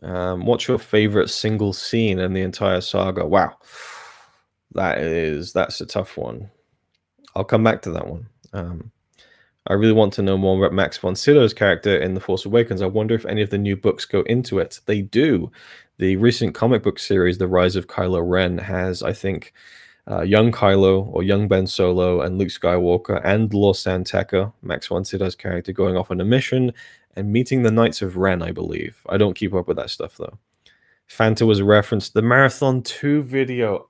What's your favorite single scene in the entire saga? Wow, that's a tough one. I'll come back to that one. I really want to know more about Max von Sydow's character in The Force Awakens. I wonder if any of the new books go into it. They do. The recent comic book series, The Rise of Kylo Ren, has, I think, young Kylo or young Ben Solo and Luke Skywalker and Lor San Tekka, Max von Sydow's character, going off on a mission and meeting the Knights of Ren, I believe. I don't keep up with that stuff, though. Fanta was a reference to the Marathon 2 video.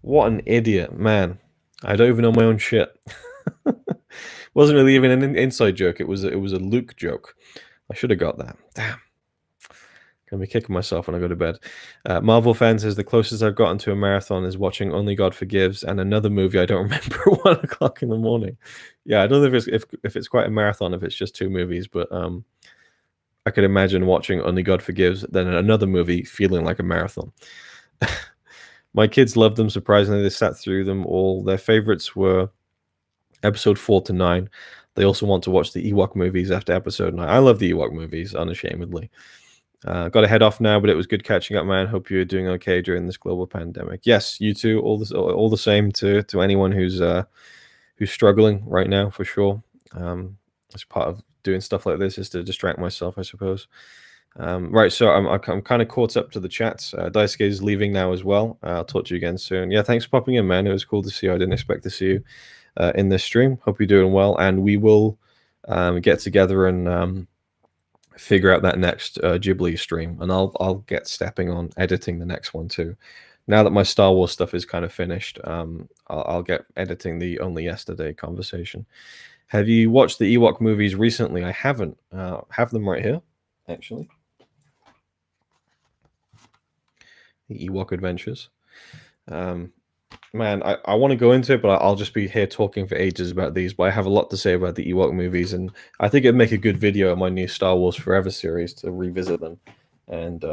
What an idiot, man. I don't even know my own shit. Wasn't really even an inside joke. It was a Luke joke. I should have got that. Damn. Gonna be kicking myself when I go to bed. Marvel fan says, the closest I've gotten to a marathon is watching Only God Forgives and another movie I don't remember at 1 o'clock in the morning. Yeah, I don't know if it's quite a marathon, if it's just 2 movies, but I could imagine watching Only God Forgives, then another movie feeling like a marathon. My kids loved them, surprisingly. They sat through them all. Their favorites were episode 4 to 9. They also want to watch the Ewok movies after episode 9. I love the Ewok movies, unashamedly. Got to head off now, but it was good catching up, man. Hope you're doing okay during this global pandemic. Yes, you too. All the same to anyone who's struggling right now, for sure. As part of doing stuff like this is to distract myself, I suppose. Right, so I'm kind of caught up to the chats. Daisuke is leaving now as well. I'll talk to you again soon. Yeah, thanks for popping in, man. It was cool to see you. I didn't expect to see you in this stream. Hope you're doing well, and we will get together and figure out that next Ghibli stream, and I'll get stepping on editing the next one too. Now that my Star Wars stuff is kind of finished, I'll get editing the Only Yesterday conversation. Have you watched the Ewok movies recently? I haven't. Have them right here, actually. The Ewok Adventures. Man, I want to go into it, but I'll just be here talking for ages about these. But I have a lot to say about the Ewok movies, and I think it'd make a good video of my new Star Wars Forever series to revisit them and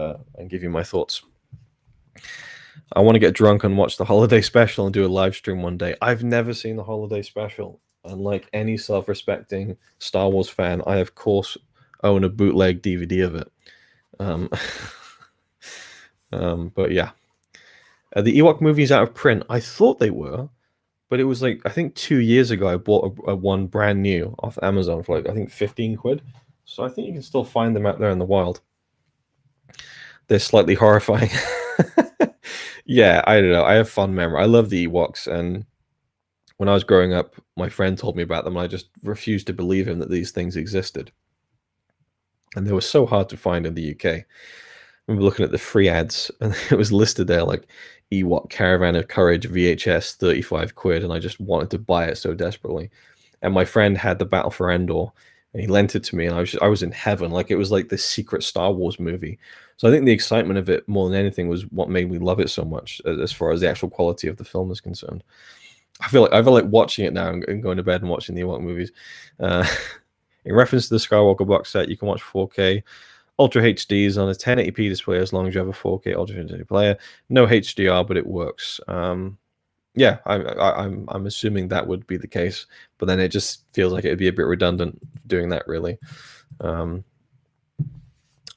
give you my thoughts. I want to get drunk and watch the holiday special and do a live stream one day. I've never seen the holiday special. Unlike any self-respecting Star Wars fan, I of course own a bootleg DVD of it. But yeah. The Ewok movies out of print. I thought they were, but it was like, I think 2 years ago I bought a one brand new off Amazon for like, I think 15 quid. So I think you can still find them out there in the wild. They're slightly horrifying. Yeah, I don't know. I have fond memory. I love the Ewoks, and when I was growing up, my friend told me about them, and I just refused to believe him that these things existed. And they were so hard to find in the UK. I remember looking at the free ads, and it was listed there like Ewok Caravan of Courage VHS, 35 quid, and I just wanted to buy it so desperately. And my friend had the Battle for Endor, and he lent it to me, and I was in heaven. Like, it was like this secret Star Wars movie. So I think the excitement of it more than anything was what made me love it so much, as far as the actual quality of the film is concerned. I feel like watching it now and going to bed and watching the Ewok movies. In reference to the Skywalker box set, you can watch 4K Ultra HDs on a 1080p display as long as you have a 4K Ultra HD player. No HDR, but it works. Yeah, I'm assuming that would be the case, but then it just feels like it would be a bit redundant doing that, really.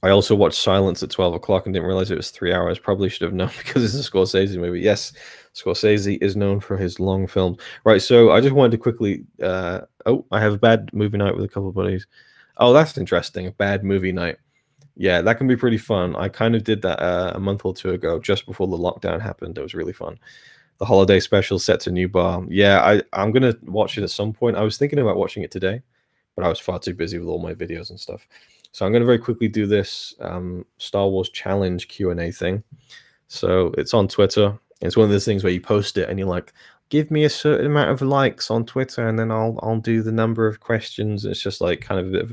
I also watched Silence at 12 o'clock and didn't realize it was 3 hours. Probably should have known because it's a Scorsese movie. Yes, Scorsese is known for his long films. Right, so I just wanted to quickly... oh, I have a bad movie night with a couple of buddies. Oh, that's interesting. A bad movie night. Yeah, that can be pretty fun. I kind of did that a month or two ago, just before the lockdown happened. It was really fun. The holiday special sets a new bar. Yeah, I'm going to watch it at some point. I was thinking about watching it today, but I was far too busy with all my videos and stuff. So I'm going to very quickly do this Star Wars Challenge Q&A thing. So it's on Twitter. It's one of those things where you post it and you're like, give me a certain amount of likes on Twitter, and then I'll do the number of questions. It's just like kind of a bit of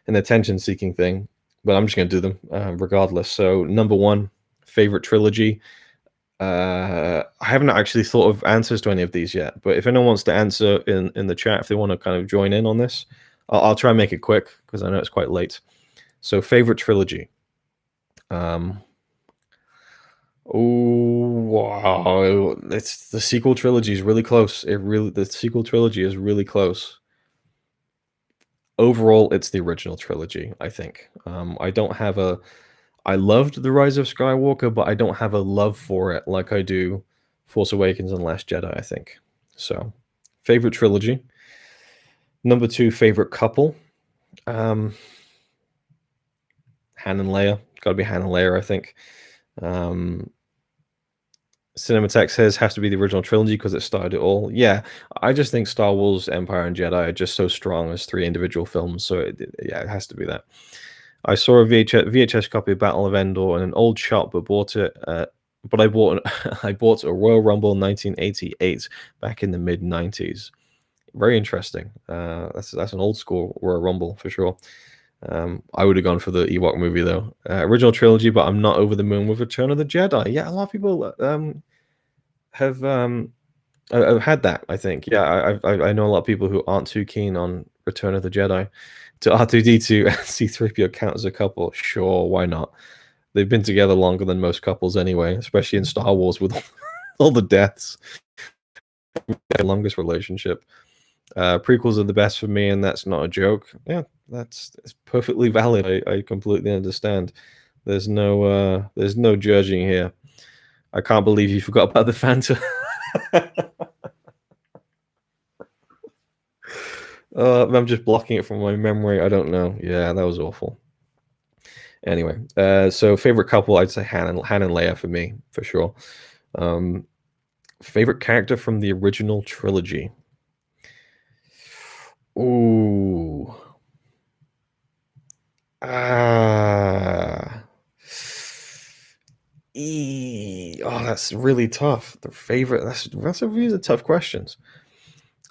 an attention-seeking thing. But I'm just going to do them regardless. So number 1, favorite trilogy. I haven't actually thought of answers to any of these yet. But if anyone wants to answer in the chat, if they want to kind of join in on this, I'll try and make it quick because I know it's quite late. So favorite trilogy. Oh wow! It's the sequel trilogy is really close. The sequel trilogy is really close. Overall, it's the original trilogy, I think. I loved The Rise of Skywalker, but I don't have a love for it like I do Force Awakens and Last Jedi, I think. So, favorite trilogy. Number 2, favorite couple. Han and Leia. Gotta be Han and Leia, I think. Cinematech says has to be the original trilogy because it started it all. Yeah, I just think Star Wars, Empire, and Jedi are just so strong as 3 individual films. So it has to be that. I saw a VHS copy of Battle of Endor in an old shop, but bought it. But I bought a Royal Rumble 1988 back in the mid 90s. Very interesting. That's an old school Royal Rumble for sure. I would have gone for the Ewok movie though. Original trilogy, but I'm not over the moon with Return of the Jedi. Yeah, a lot of people have had that, I think. Yeah, I know a lot of people who aren't too keen on Return of the Jedi. To R2-D2 and C-3PO count as a couple? Sure, why not? They've been together longer than most couples anyway, especially in Star Wars with all the deaths. The longest relationship. Prequels are the best for me, and that's not a joke. Yeah, that's perfectly valid. I completely understand. There's no judging here. I can't believe you forgot about the Phantom. I'm just blocking it from my memory. I don't know. Yeah, that was awful. Anyway, so favorite couple, I'd say Han and Leia for me, for sure. Favorite character from the original trilogy. Ooh. Ah. Oh, that's really tough. The favorite. These are tough questions.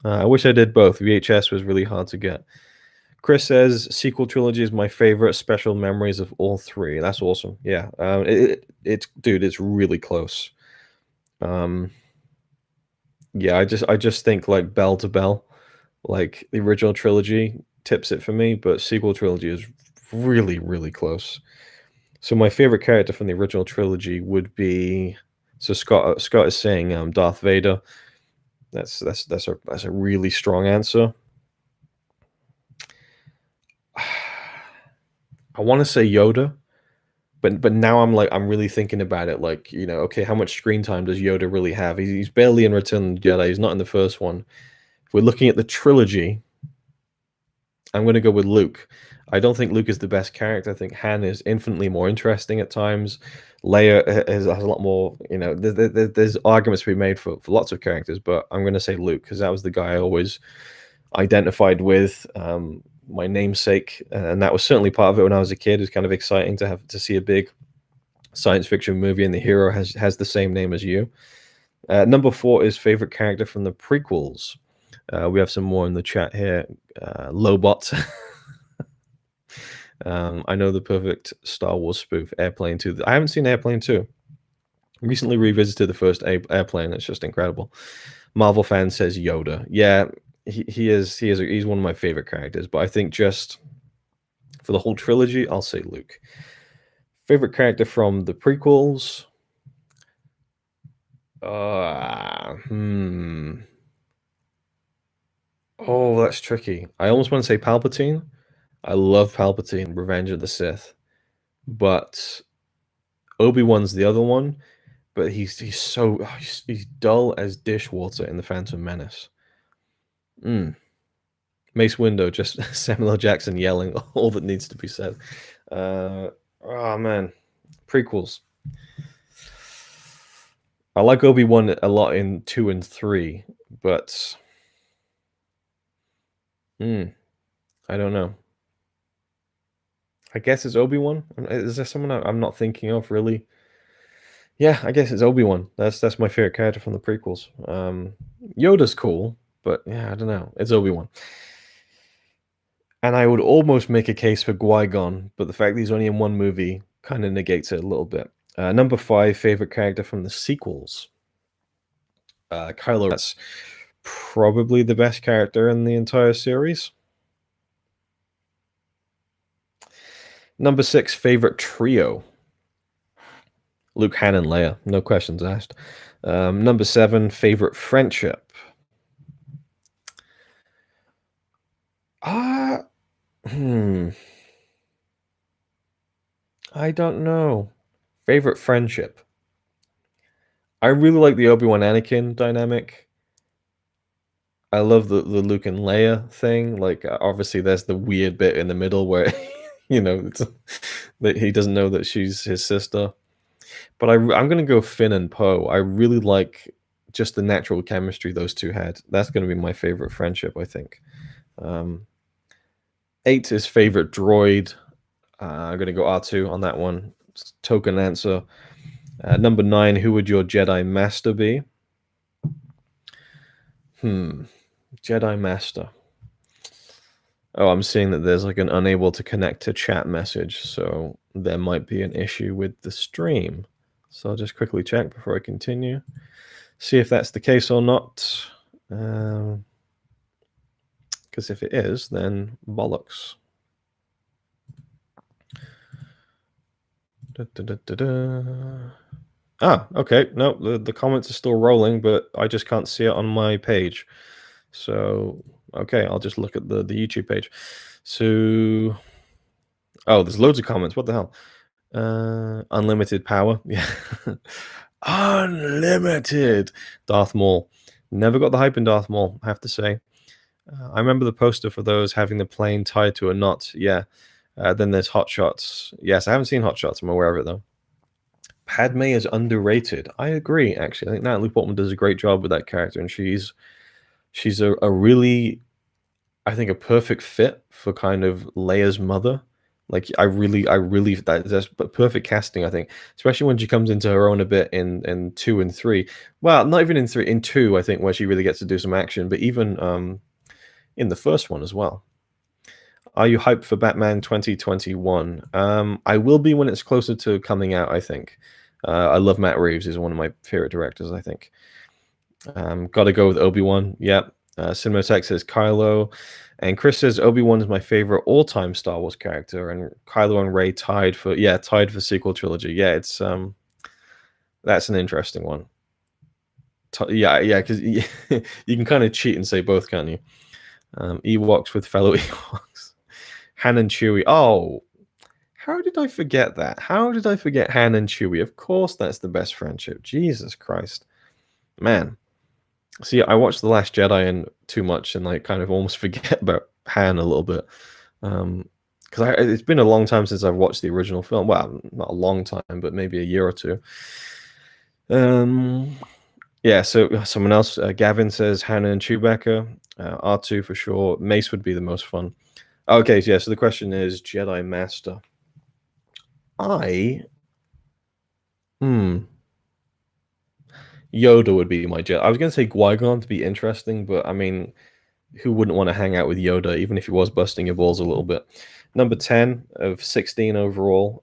I wish I did both. VHS was really hard to get. Chris says sequel trilogy is my favorite. Special memories of all three. That's awesome. Yeah. It's dude. It's really close. Yeah. I just think like bell to bell, like the original trilogy tips it for me, but sequel trilogy is really close. So my favorite character from the original trilogy would be, so Scott is saying Darth Vader. That's a really strong answer. I want to say Yoda, but now I'm really thinking about it. Like, okay, how much screen time does Yoda really have? He's barely in Return of the Jedi. He's not in the first one. If we're looking at the trilogy, I'm going to go with Luke. I don't think Luke is the best character. I think Han is infinitely more interesting at times. Leia has a lot more, there's arguments to be made for lots of characters, but I'm going to say Luke because that was the guy I always identified with, my namesake. And that was certainly part of it when I was a kid. It was kind of exciting to see a big science fiction movie and the hero has the same name as you. Number 4 is favorite character from the prequels. We have some more in the chat here. Lobot. I know the perfect Star Wars spoof, Airplane 2. I haven't seen Airplane 2. Recently revisited the first Airplane. It's just incredible. Marvel fan says Yoda. Yeah, he's one of my favorite characters, but I think just for the whole trilogy, I'll say Luke. Favorite character from the prequels? Oh, that's tricky. I almost want to say Palpatine. I love Palpatine, Revenge of the Sith, but Obi-Wan's the other one. But he's dull as dishwater in the Phantom Menace. Mace Windu, just Samuel L. Jackson yelling all that needs to be said. Oh man, prequels. I like Obi-Wan a lot in 2 and 3, but I don't know. I guess it's Obi-Wan. Is there someone I'm not thinking of really? Yeah, I guess it's Obi-Wan. That's my favorite character from the prequels. Yoda's cool, but yeah, I don't know. It's Obi-Wan. And I would almost make a case for Qui-Gon, but the fact that he's only in one movie kind of negates it a little bit. Number 5, favorite character from the sequels. Kylo Ren. That's probably the best character in the entire series. Number 6, favorite trio. Luke, Han, and Leia. No questions asked. Number 7, favorite friendship. I don't know. Favorite friendship. I really like the Obi-Wan Anakin dynamic. I love the Luke and Leia thing. Like, obviously, there's the weird bit in the middle where, that he doesn't know that she's his sister. But I'm going to go Finn and Poe. I really like just the natural chemistry those two had. That's going to be my favorite friendship, I think. 8 is favorite droid. I'm going to go R2 on that one. Token answer. Number 9, who would your Jedi Master be? Jedi Master. Oh, I'm seeing that there's like an unable to connect to chat message, so there might be an issue with the stream. So I'll just quickly check before I continue. See if that's the case or not. Because if it is, then bollocks. Ah, okay. No, the comments are still rolling, but I just can't see it on my page. So Okay, I'll just look at the YouTube page. So, oh, there's loads of comments. What the hell? Unlimited power. Yeah. Unlimited. Darth Maul. Never got the hype in Darth Maul, I have to say. I remember the poster for those having the plane tied to a knot. Yeah. Then there's Hot Shots. Yes, I haven't seen Hot Shots. I'm aware of it, though. Padme is underrated. I agree, actually. I think Natalie Portman does a great job with that character, and she's a really, I think, a perfect fit for kind of Leia's mother. Like that's perfect casting, I think, especially when she comes into her own a bit in 2 and 3. Well, not even in 3, in 2, I think, where she really gets to do some action, but even in the first one as well. Are you hyped for Batman 2021? I will be when it's closer to coming out, I think. I love Matt Reeves. He's one of my favorite directors, I think. Got to go with Obi-Wan. Yep. Cinematech says Kylo. And Chris says Obi-Wan is my favorite all-time Star Wars character. And Kylo and Rey tied for sequel trilogy. Yeah, it's that's an interesting one. Yeah, because you can kind of cheat and say both, can't you? Ewoks with fellow Ewoks. Han and Chewie. Oh, how did I forget that? How did I forget Han and Chewie? Of course, that's the best friendship. Jesus Christ. Man. See, I watched The Last Jedi and too much and like kind of almost forget about Han a little bit. Because it's been a long time since I've watched the original film. Well, not a long time, but maybe a year or two. Yeah, so someone else, Gavin says Hannah and Chewbacca. R2 for sure. Mace would be the most fun. Okay, yeah, so the question is Jedi Master. Yoda would be my Jedi. I was going to say Qui-Gon to be interesting, but I mean, who wouldn't want to hang out with Yoda, even if he was busting your balls a little bit? Number 10 of 16 overall.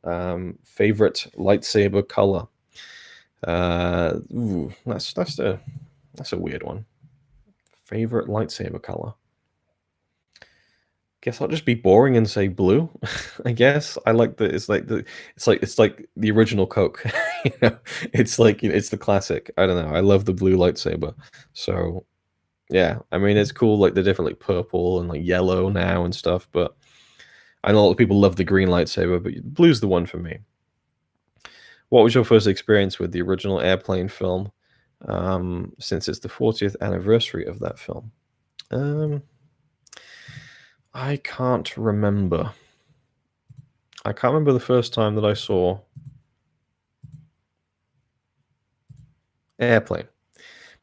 Favorite lightsaber color. That's a weird one. Favorite lightsaber color. Guess I'll just be boring and say blue. I guess I like it's like the original Coke. You know, it's like it's the classic. I don't know. I love the blue lightsaber. So yeah, I mean it's cool. Like the different like purple and like yellow now and stuff. But I know a lot of people love the green lightsaber, but blue's the one for me. What was your first experience with the original Airplane film? Since it's the 40th anniversary of that film. I can't remember. I can't remember the first time that I saw Airplane.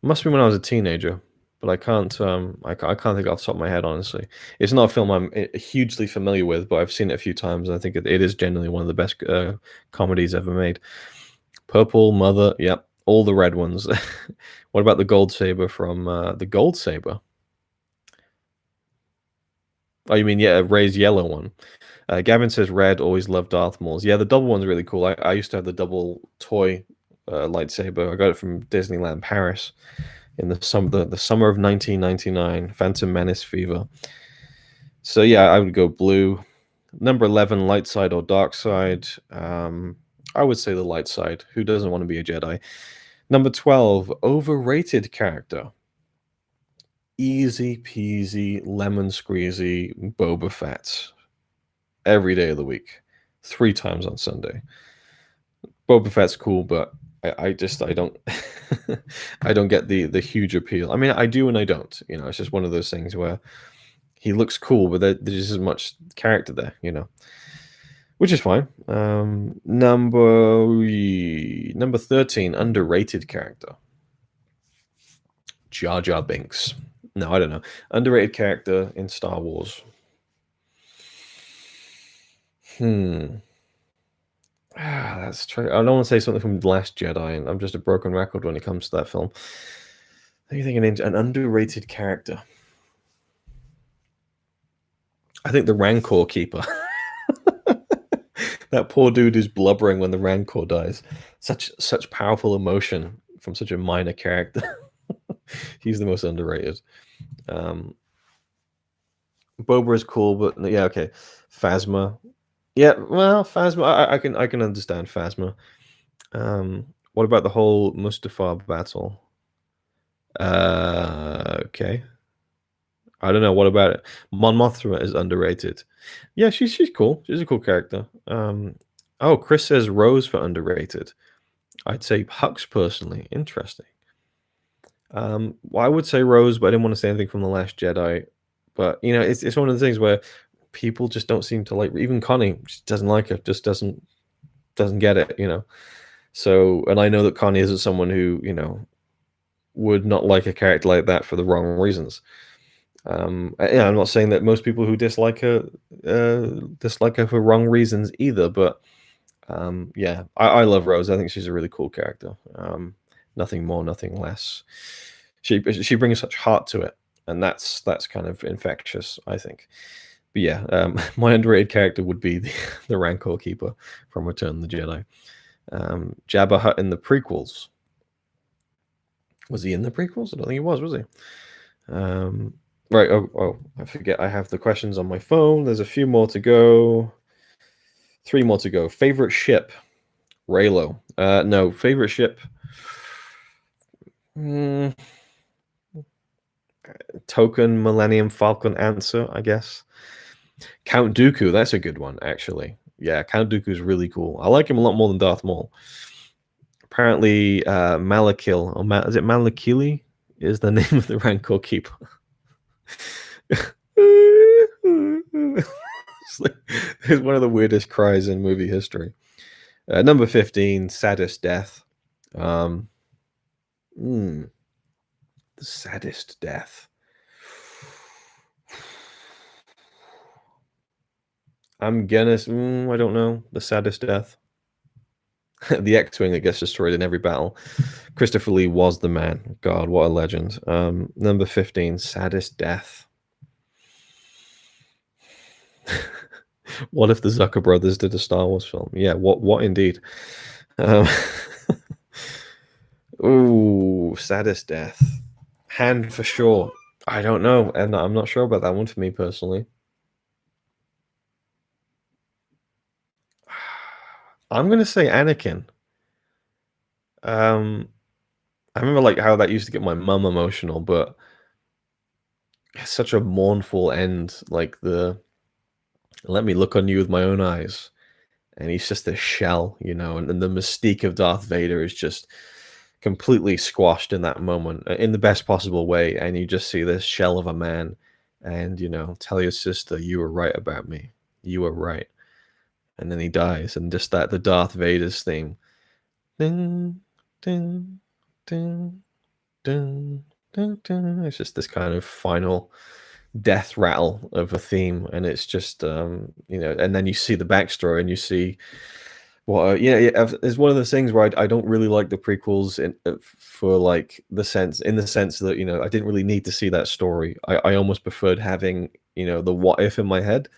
Must be when I was a teenager, but I can't think off the top of my head, honestly. It's not a film I'm hugely familiar with, but I've seen it a few times. And I think it is genuinely one of the best comedies ever made. Purple, Mother, yep, all the red ones. What about the Gold Saber from the Gold Saber? Oh, you mean Ray's yellow one? Gavin says red. Always loved Darth Maul's. Yeah, the double one's really cool. I used to have the double toy lightsaber. I got it from Disneyland Paris in the summer of 1999. Phantom Menace fever. So yeah, I would go blue. Number 11, light side or dark side. I would say the light side. Who doesn't want to be a Jedi? Number 12, overrated character. Easy peasy, lemon squeezy, Boba Fett. Every day of the week. 3 times on Sunday. Boba Fett's cool, but I don't I don't get the huge appeal. I mean, I do and I don't. You know, it's just one of those things where he looks cool, but there's just as much character there, you know. Which is fine. Number 13, underrated character. Jar Jar Binks. No, I don't know. Underrated character in Star Wars. That's true. I don't want to say something from The Last Jedi, and I'm just a broken record when it comes to that film. What are you thinking? An underrated character. I think the Rancor Keeper. That poor dude is blubbering when the Rancor dies. Such powerful emotion from such a minor character. He's the most underrated. Boba is cool, but yeah, okay. Phasma. Yeah, well, Phasma, I can understand Phasma. What about the whole Mustafar battle? Okay. I don't know. What about it? Mon Mothma is underrated. Yeah, she's cool. She's a cool character. Oh, Chris says Rose for underrated. I'd say Hux personally. Interesting. Well, I would say Rose, but I didn't want to say anything from The Last Jedi. But it's one of the things where people just don't seem to like. Even Connie just doesn't like her. Just doesn't get it. So, and I know that Connie isn't someone who would not like a character like that for the wrong reasons. I'm not saying that most people who dislike her for wrong reasons either, but yeah, I love Rose. I think she's a really cool character. Nothing more, nothing less. She brings such heart to it, and that's kind of infectious, I think. But yeah, my underrated character would be the Rancor Keeper from Return of the Jedi. Jabba Hutt in the prequels. Was he in the prequels? I don't think he was he? Right. Oh, I forget. I have the questions on my phone. There's a few more to go. 3 more to go. Favorite ship? Raylo. No. Favorite ship? Token Millennium Falcon answer, I guess. Count Dooku. That's a good one, actually. Yeah, Count Dooku is really cool. I like him a lot more than Darth Maul. Apparently, Malakil, or is it Malakili? Is the name of the Rancor Keeper. It's one of the weirdest cries in movie history. Number 15, saddest death. The saddest death. I'm gonna. I don't know. The saddest death. The X-wing that gets destroyed in every battle. Christopher Lee was the man. God, what a legend. Number 15, saddest death. What if the Zucker brothers did a Star Wars film? Yeah, what indeed. Ooh, saddest death. Han for sure. I don't know, and I'm not sure about that one for me personally. I'm gonna say Anakin. I remember like how that used to get my mum emotional, but it's such a mournful end. Like let me look on you with my own eyes, and he's just a shell, and the mystique of Darth Vader is just completely squashed in that moment in the best possible way, and you just see this shell of a man, and tell your sister you were right about me, you were right, and then he dies, and just the Darth Vader's theme, ding, ding, ding, ding, ding, ding. It's just this kind of final death rattle of a theme, and it's just and then you see the backstory, and you see it's one of those things where I don't really like the prequels for like the sense that I didn't really need to see that story. I almost preferred having the what if in my head,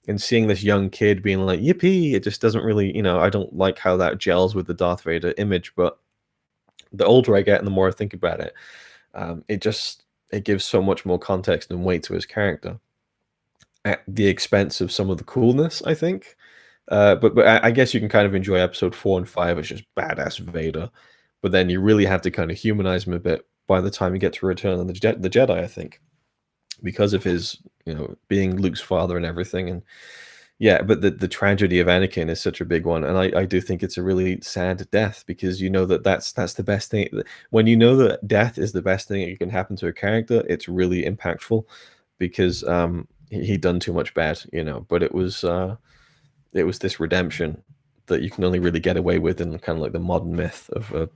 and seeing this young kid being like yippee. It just doesn't really I don't like how that gels with the Darth Vader image. But the older I get and the more I think about it, it gives so much more context and weight to his character at the expense of some of the coolness, I think. But I guess you can kind of enjoy episode 4 and 5 as just badass Vader, but then you really have to kind of humanize him a bit by the time you get to Return of the Jedi, I think, because of his being Luke's father and everything. And yeah, but the tragedy of Anakin is such a big one, and I do think it's a really sad death, because that's the best thing. When that death is the best thing that can happen to a character, it's really impactful, because he'd done too much bad, but it was this redemption that you can only really get away with in kind of like the modern myth of a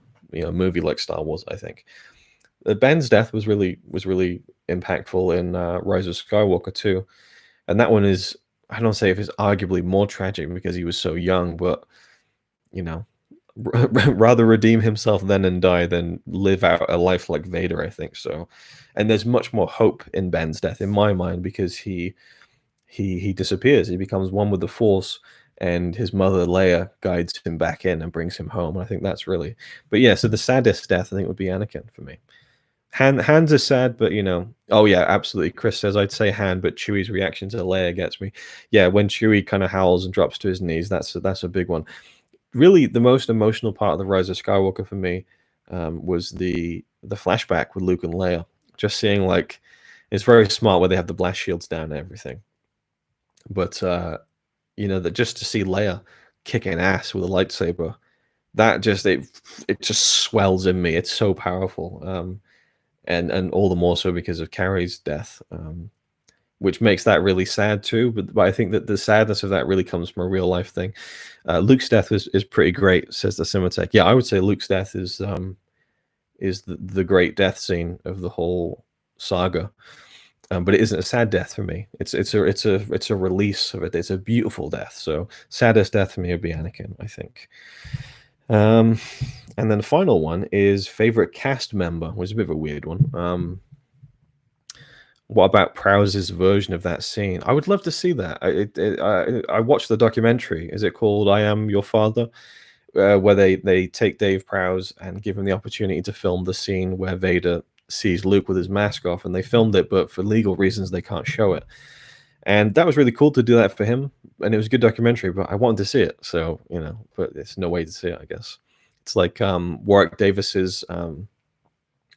movie like Star Wars, I think. Ben's death was really impactful in Rise of Skywalker too, and that one is, I don't say if it's arguably more tragic because he was so young, but rather redeem himself then and die than live out a life like Vader, I think so. And there's much more hope in Ben's death in my mind, because he disappears, he becomes one with the Force, and his mother Leia guides him back in and brings him home. And I think that's really, but yeah, so the saddest death I think would be Anakin for me. Han's are sad, but oh yeah, absolutely. Chris says I'd say Han, but Chewie's reaction to Leia gets me. Yeah, when Chewie kind of howls and drops to his knees, that's a big one. Really, the most emotional part of the Rise of Skywalker for me was the flashback with Luke and Leia. Just seeing, like, It's very smart where they have the blast shields down and everything. But you know, that just to see Leia kicking ass with a lightsaber, that just it just swells in me. It's so powerful. And all the more so because of Carrie's death. Which makes that really sad too. But I think that the sadness of that really comes from a real life thing. Luke's death is pretty great, says the Cinematech. Yeah, I would say Luke's death is the great death scene of the whole saga. But it isn't a sad death for me. It's a release of it. It's a beautiful death. So saddest death for me would be Anakin, I think. And then the final one is favorite cast member, which is a bit of a weird one. What about Prowse's version of that scene? I would love to see that. I watched the documentary. Is it called "I Am Your Father"? Where they take Dave Prowse and give him the opportunity to film the scene where Vader sees Luke with his mask off, and they filmed it, but for legal reasons they can't show it. And that was really cool to do that for him, and it was a good documentary. But I wanted to see it, so you know, but there's no way to see it, I guess. It's like Warwick Davis's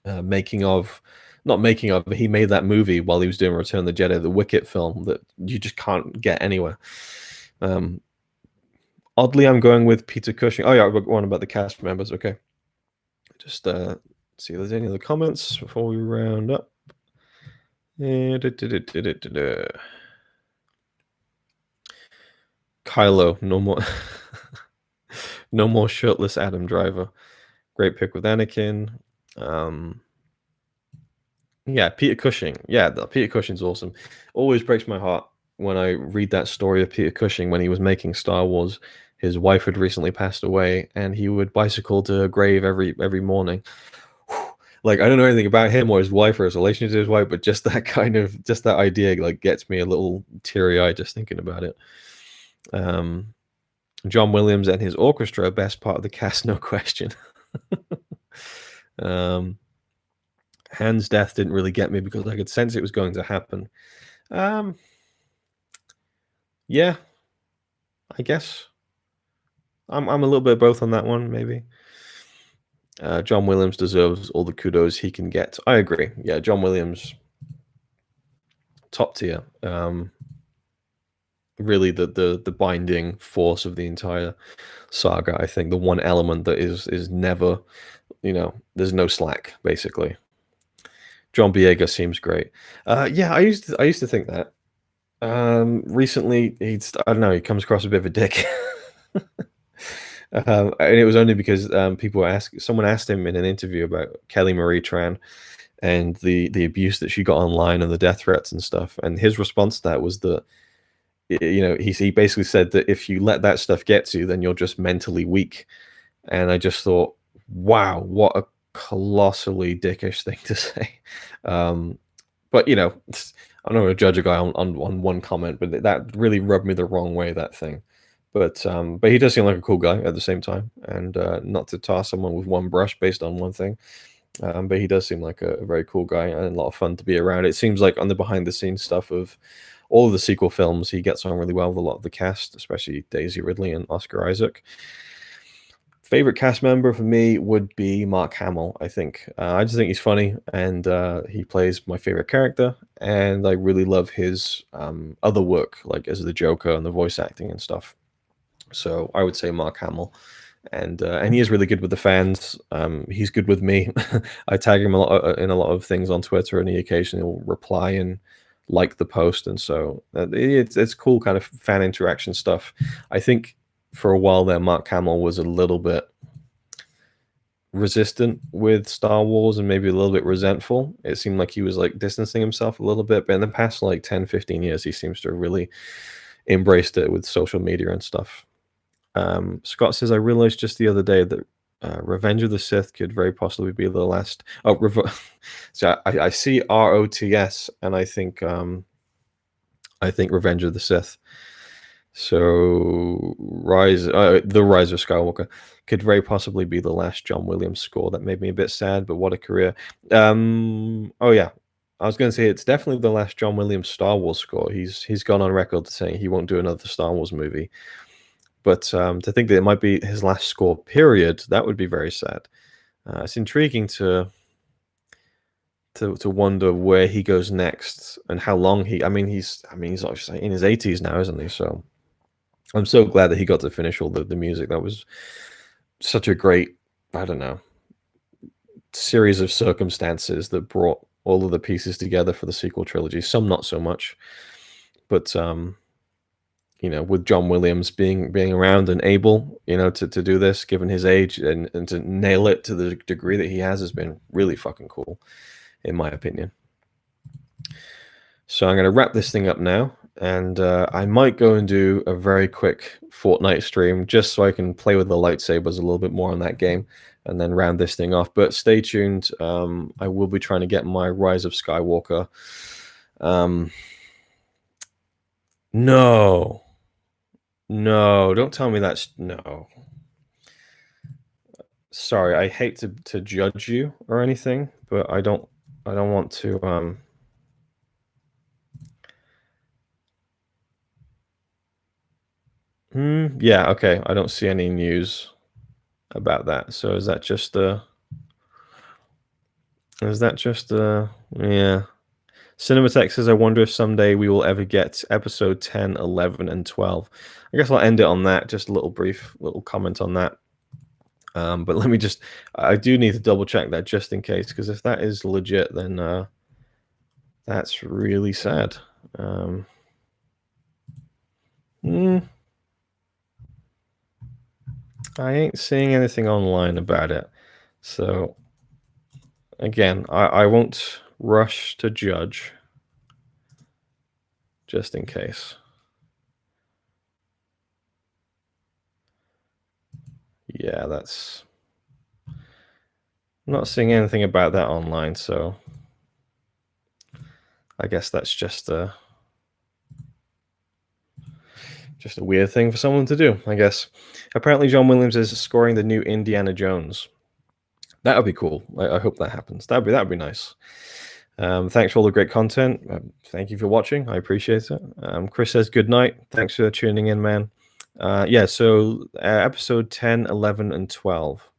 making of. Not making of, but he made that movie while he was doing Return of the Jedi, the Wicket film that you just can't get anywhere. Oddly, I'm going with Peter Cushing. Oh yeah, I've got one about the cast members. Okay, just see if there's any other comments before we round up. Kylo, no more, no more shirtless Adam Driver. Great pick with Anakin. Yeah, Peter Cushing. Yeah, Peter Cushing's awesome. Always breaks my heart when I read that story of Peter Cushing when he was making Star Wars. His wife had recently passed away, and he would bicycle to her grave every morning. Like, I don't know anything about him or his wife or his relationship to his wife, but just that idea like gets me a little teary-eyed just thinking about it. John Williams and his orchestra, best part of the cast, no question. Han's death didn't really get me because I could sense it was going to happen. Yeah, I guess I'm a little bit of both on that one, maybe. John Williams deserves all the kudos he can get. I agree. Yeah, John Williams, top tier. Really the binding force of the entire saga. I think the one element that is never, you know, there's no slack basically. John Boyega seems great. Yeah, I used to think that. Recently, I don't know, he comes across a bit of a dick. And it was only because someone asked him in an interview about Kelly Marie Tran and the abuse that she got online and the death threats and stuff. And his response to that was that, you know, he basically said that if you let that stuff get to you, then you're just mentally weak. And I just thought, wow, what a colossally dickish thing to say. But you know, I'm not going to judge a guy on one comment, but that really rubbed me the wrong way, that thing. But he does seem like a cool guy at the same time, and not to tar someone with one brush based on one thing. But he does seem like a very cool guy and a lot of fun to be around. It seems like on the behind the scenes stuff of all of the sequel films, he gets on really well with a lot of the cast, especially Daisy Ridley and Oscar Isaac. Favorite cast member for me would be Mark Hamill, I think. I just think he's funny, and he plays my favorite character, and I really love his other work, like as the Joker and the voice acting and stuff. So I would say Mark Hamill, and he is really good with the fans. He's good with me. I tag him a lot in a lot of things on Twitter, and he occasionally will reply and like the post, and so it's cool kind of fan interaction stuff. I think for a while there, Mark Hamill was a little bit resistant with Star Wars and maybe a little bit resentful. It seemed like he was like distancing himself a little bit, but in the past like 10-15 years he seems to have really embraced it with social media and stuff. Scott says, I realized just the other day that Revenge of the Sith could very possibly be the last. So I see ROTS, and I think Revenge of the Sith. So the Rise of Skywalker could very possibly be the last John Williams score. That made me a bit sad, but what a career. Oh yeah, I was going to say it's definitely the last John Williams Star Wars score. He's gone on record saying he won't do another Star Wars movie. But to think that it might be his last score, period, that would be very sad. It's intriguing to to wonder where he goes next and how long he. I mean, he's obviously in his 80s now, isn't he? So I'm so glad that he got to finish all the music. That was such a great, I don't know, series of circumstances that brought all of the pieces together for the sequel trilogy. Some not so much, but you know, with John Williams being around and able, you know, to do this, given his age, and to nail it to the degree that he has been really fucking cool, in my opinion. So I'm going to wrap this thing up now, and I might go and do a very quick Fortnite stream just so I can play with the lightsabers a little bit more on that game, and then round this thing off. But stay tuned. I will be trying to get my Rise of Skywalker. No, don't tell me that's no. Sorry, I hate to judge you or anything, but I don't want to. Yeah, okay. I don't see any news about that. So is that just yeah. Cinematex says, I wonder if someday we will ever get episode 10, 11, and 12. I guess I'll end it on that. Just a brief little comment on that. But let me just, I do need to double check that just in case, because if that is legit, then that's really sad. I ain't seeing anything online about it. So again, I won't rush to judge, just in case. Yeah, that's... I'm not seeing anything about that online, so I guess that's just a weird thing for someone to do, I guess. Apparently John Williams is scoring the new Indiana Jones. That would be cool. I hope that happens. That'd be nice. Thanks for all the great content. Thank you for watching. I appreciate it. Chris says good night. Thanks for tuning in, man. Yeah, so episode 10, 11, and 12.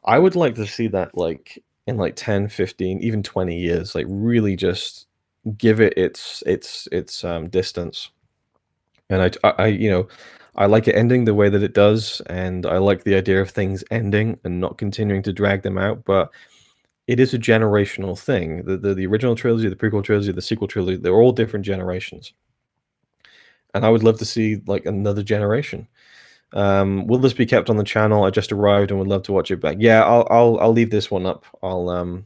I would like to see that like in like 10, 15, even 20 years, like really just give it its distance. And I you know, I like it ending the way that it does, and I like the idea of things ending and not continuing to drag them out, but it is a generational thing. The original trilogy, the prequel trilogy, the sequel trilogy, they're all different generations. And I would love to see like another generation. Will this be kept on the channel? I just arrived and would love to watch it back. Yeah, I'll leave this one up. I'll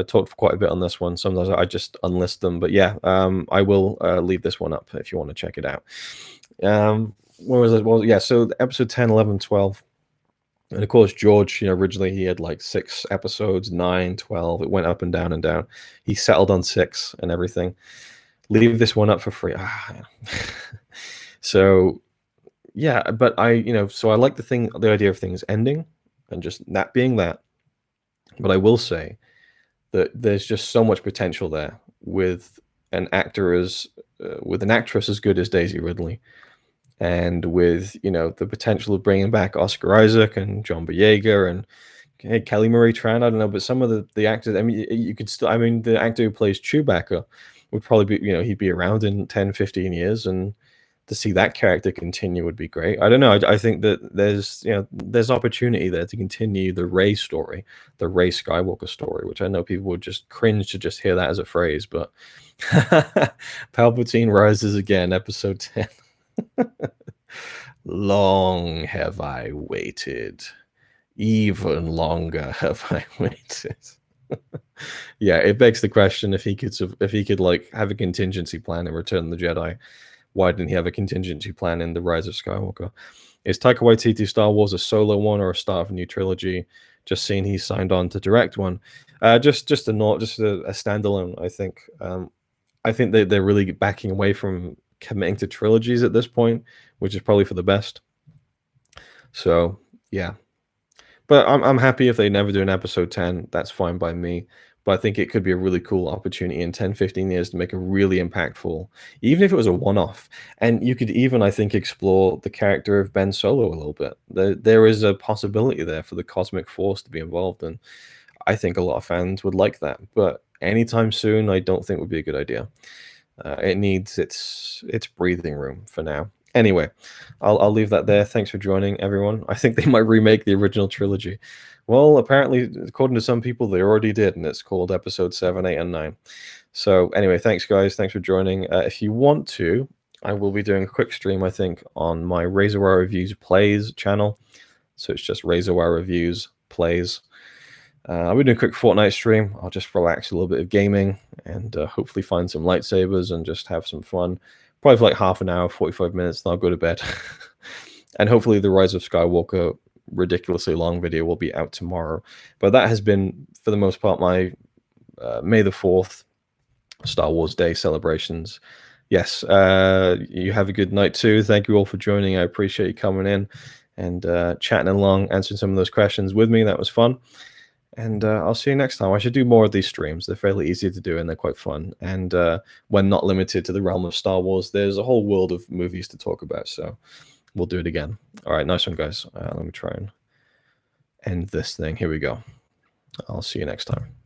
talk for quite a bit on this one. Sometimes I just unlist them, but yeah, I will leave this one up if you want to check it out. Where was it? Well, yeah, so episode 10, 11, 12. And of course, George, you know, originally he had like 6 episodes, 9, 12. It went up and down and down. He settled on 6 and everything. Leave this one up for free. So yeah, but so I like the idea of things ending and just that being that. But I will say that there's just so much potential there with an actress as good as Daisy Ridley, and with the potential of bringing back Oscar Isaac and John Boyega and Kelly Marie Tran. I don't know, but some of the actors. I mean, you could still. I mean, the actor who plays Chewbacca would probably be, he'd be around in 10, 15 years, and to see that character continue would be great. I don't know. I think that there's opportunity there to continue the Rey story, the Rey Skywalker story, which I know people would just cringe to just hear that as a phrase, but Palpatine rises again, episode 10. Long have I waited. Even longer have I waited. Yeah, it begs the question if he could like have a contingency plan in Return of the Jedi. Why didn't he have a contingency plan in The Rise of Skywalker? Is Taika Waititi Star Wars a solo one or a start of a new trilogy? Just seeing he signed on to direct one. Just a standalone, I think. I think they're really backing away from committing to trilogies at this point, which is probably for the best. So yeah. But I'm happy if they never do an episode 10. That's fine by me. But I think it could be a really cool opportunity in 10, 15 years to make a really impactful, even if it was a one-off. And you could even, I think, explore the character of Ben Solo a little bit. There is a possibility there for the cosmic force to be involved in. I think a lot of fans would like that, but anytime soon, I don't think would be a good idea. It needs its breathing room for now. Anyway, I'll leave that there. Thanks for joining, everyone. I think they might remake the original trilogy. Well, apparently, according to some people, they already did, and it's called Episode 7, 8, and 9. So anyway, thanks, guys. Thanks for joining. If you want to, I will be doing a quick stream, I think, on my RazorwireReviews Plays channel. So it's just RazorwireReviews Plays. I'll be doing a quick Fortnite stream. I'll just relax a little bit of gaming and hopefully find some lightsabers and just have some fun. Probably for like half an hour, 45 minutes, then I'll go to bed. And hopefully the Rise of Skywalker ridiculously long video will be out tomorrow. But that has been, for the most part, my May the 4th Star Wars Day celebrations. Yes, you have a good night too. Thank you all for joining. I appreciate you coming in and chatting along, answering some of those questions with me. That was fun. And I'll see you next time. I should do more of these streams. They're fairly easy to do and they're quite fun. And when not limited to the realm of Star Wars, there's a whole world of movies to talk about. So we'll do it again. All right, nice one, guys. Let me try and end this thing. Here we go. I'll see you next time.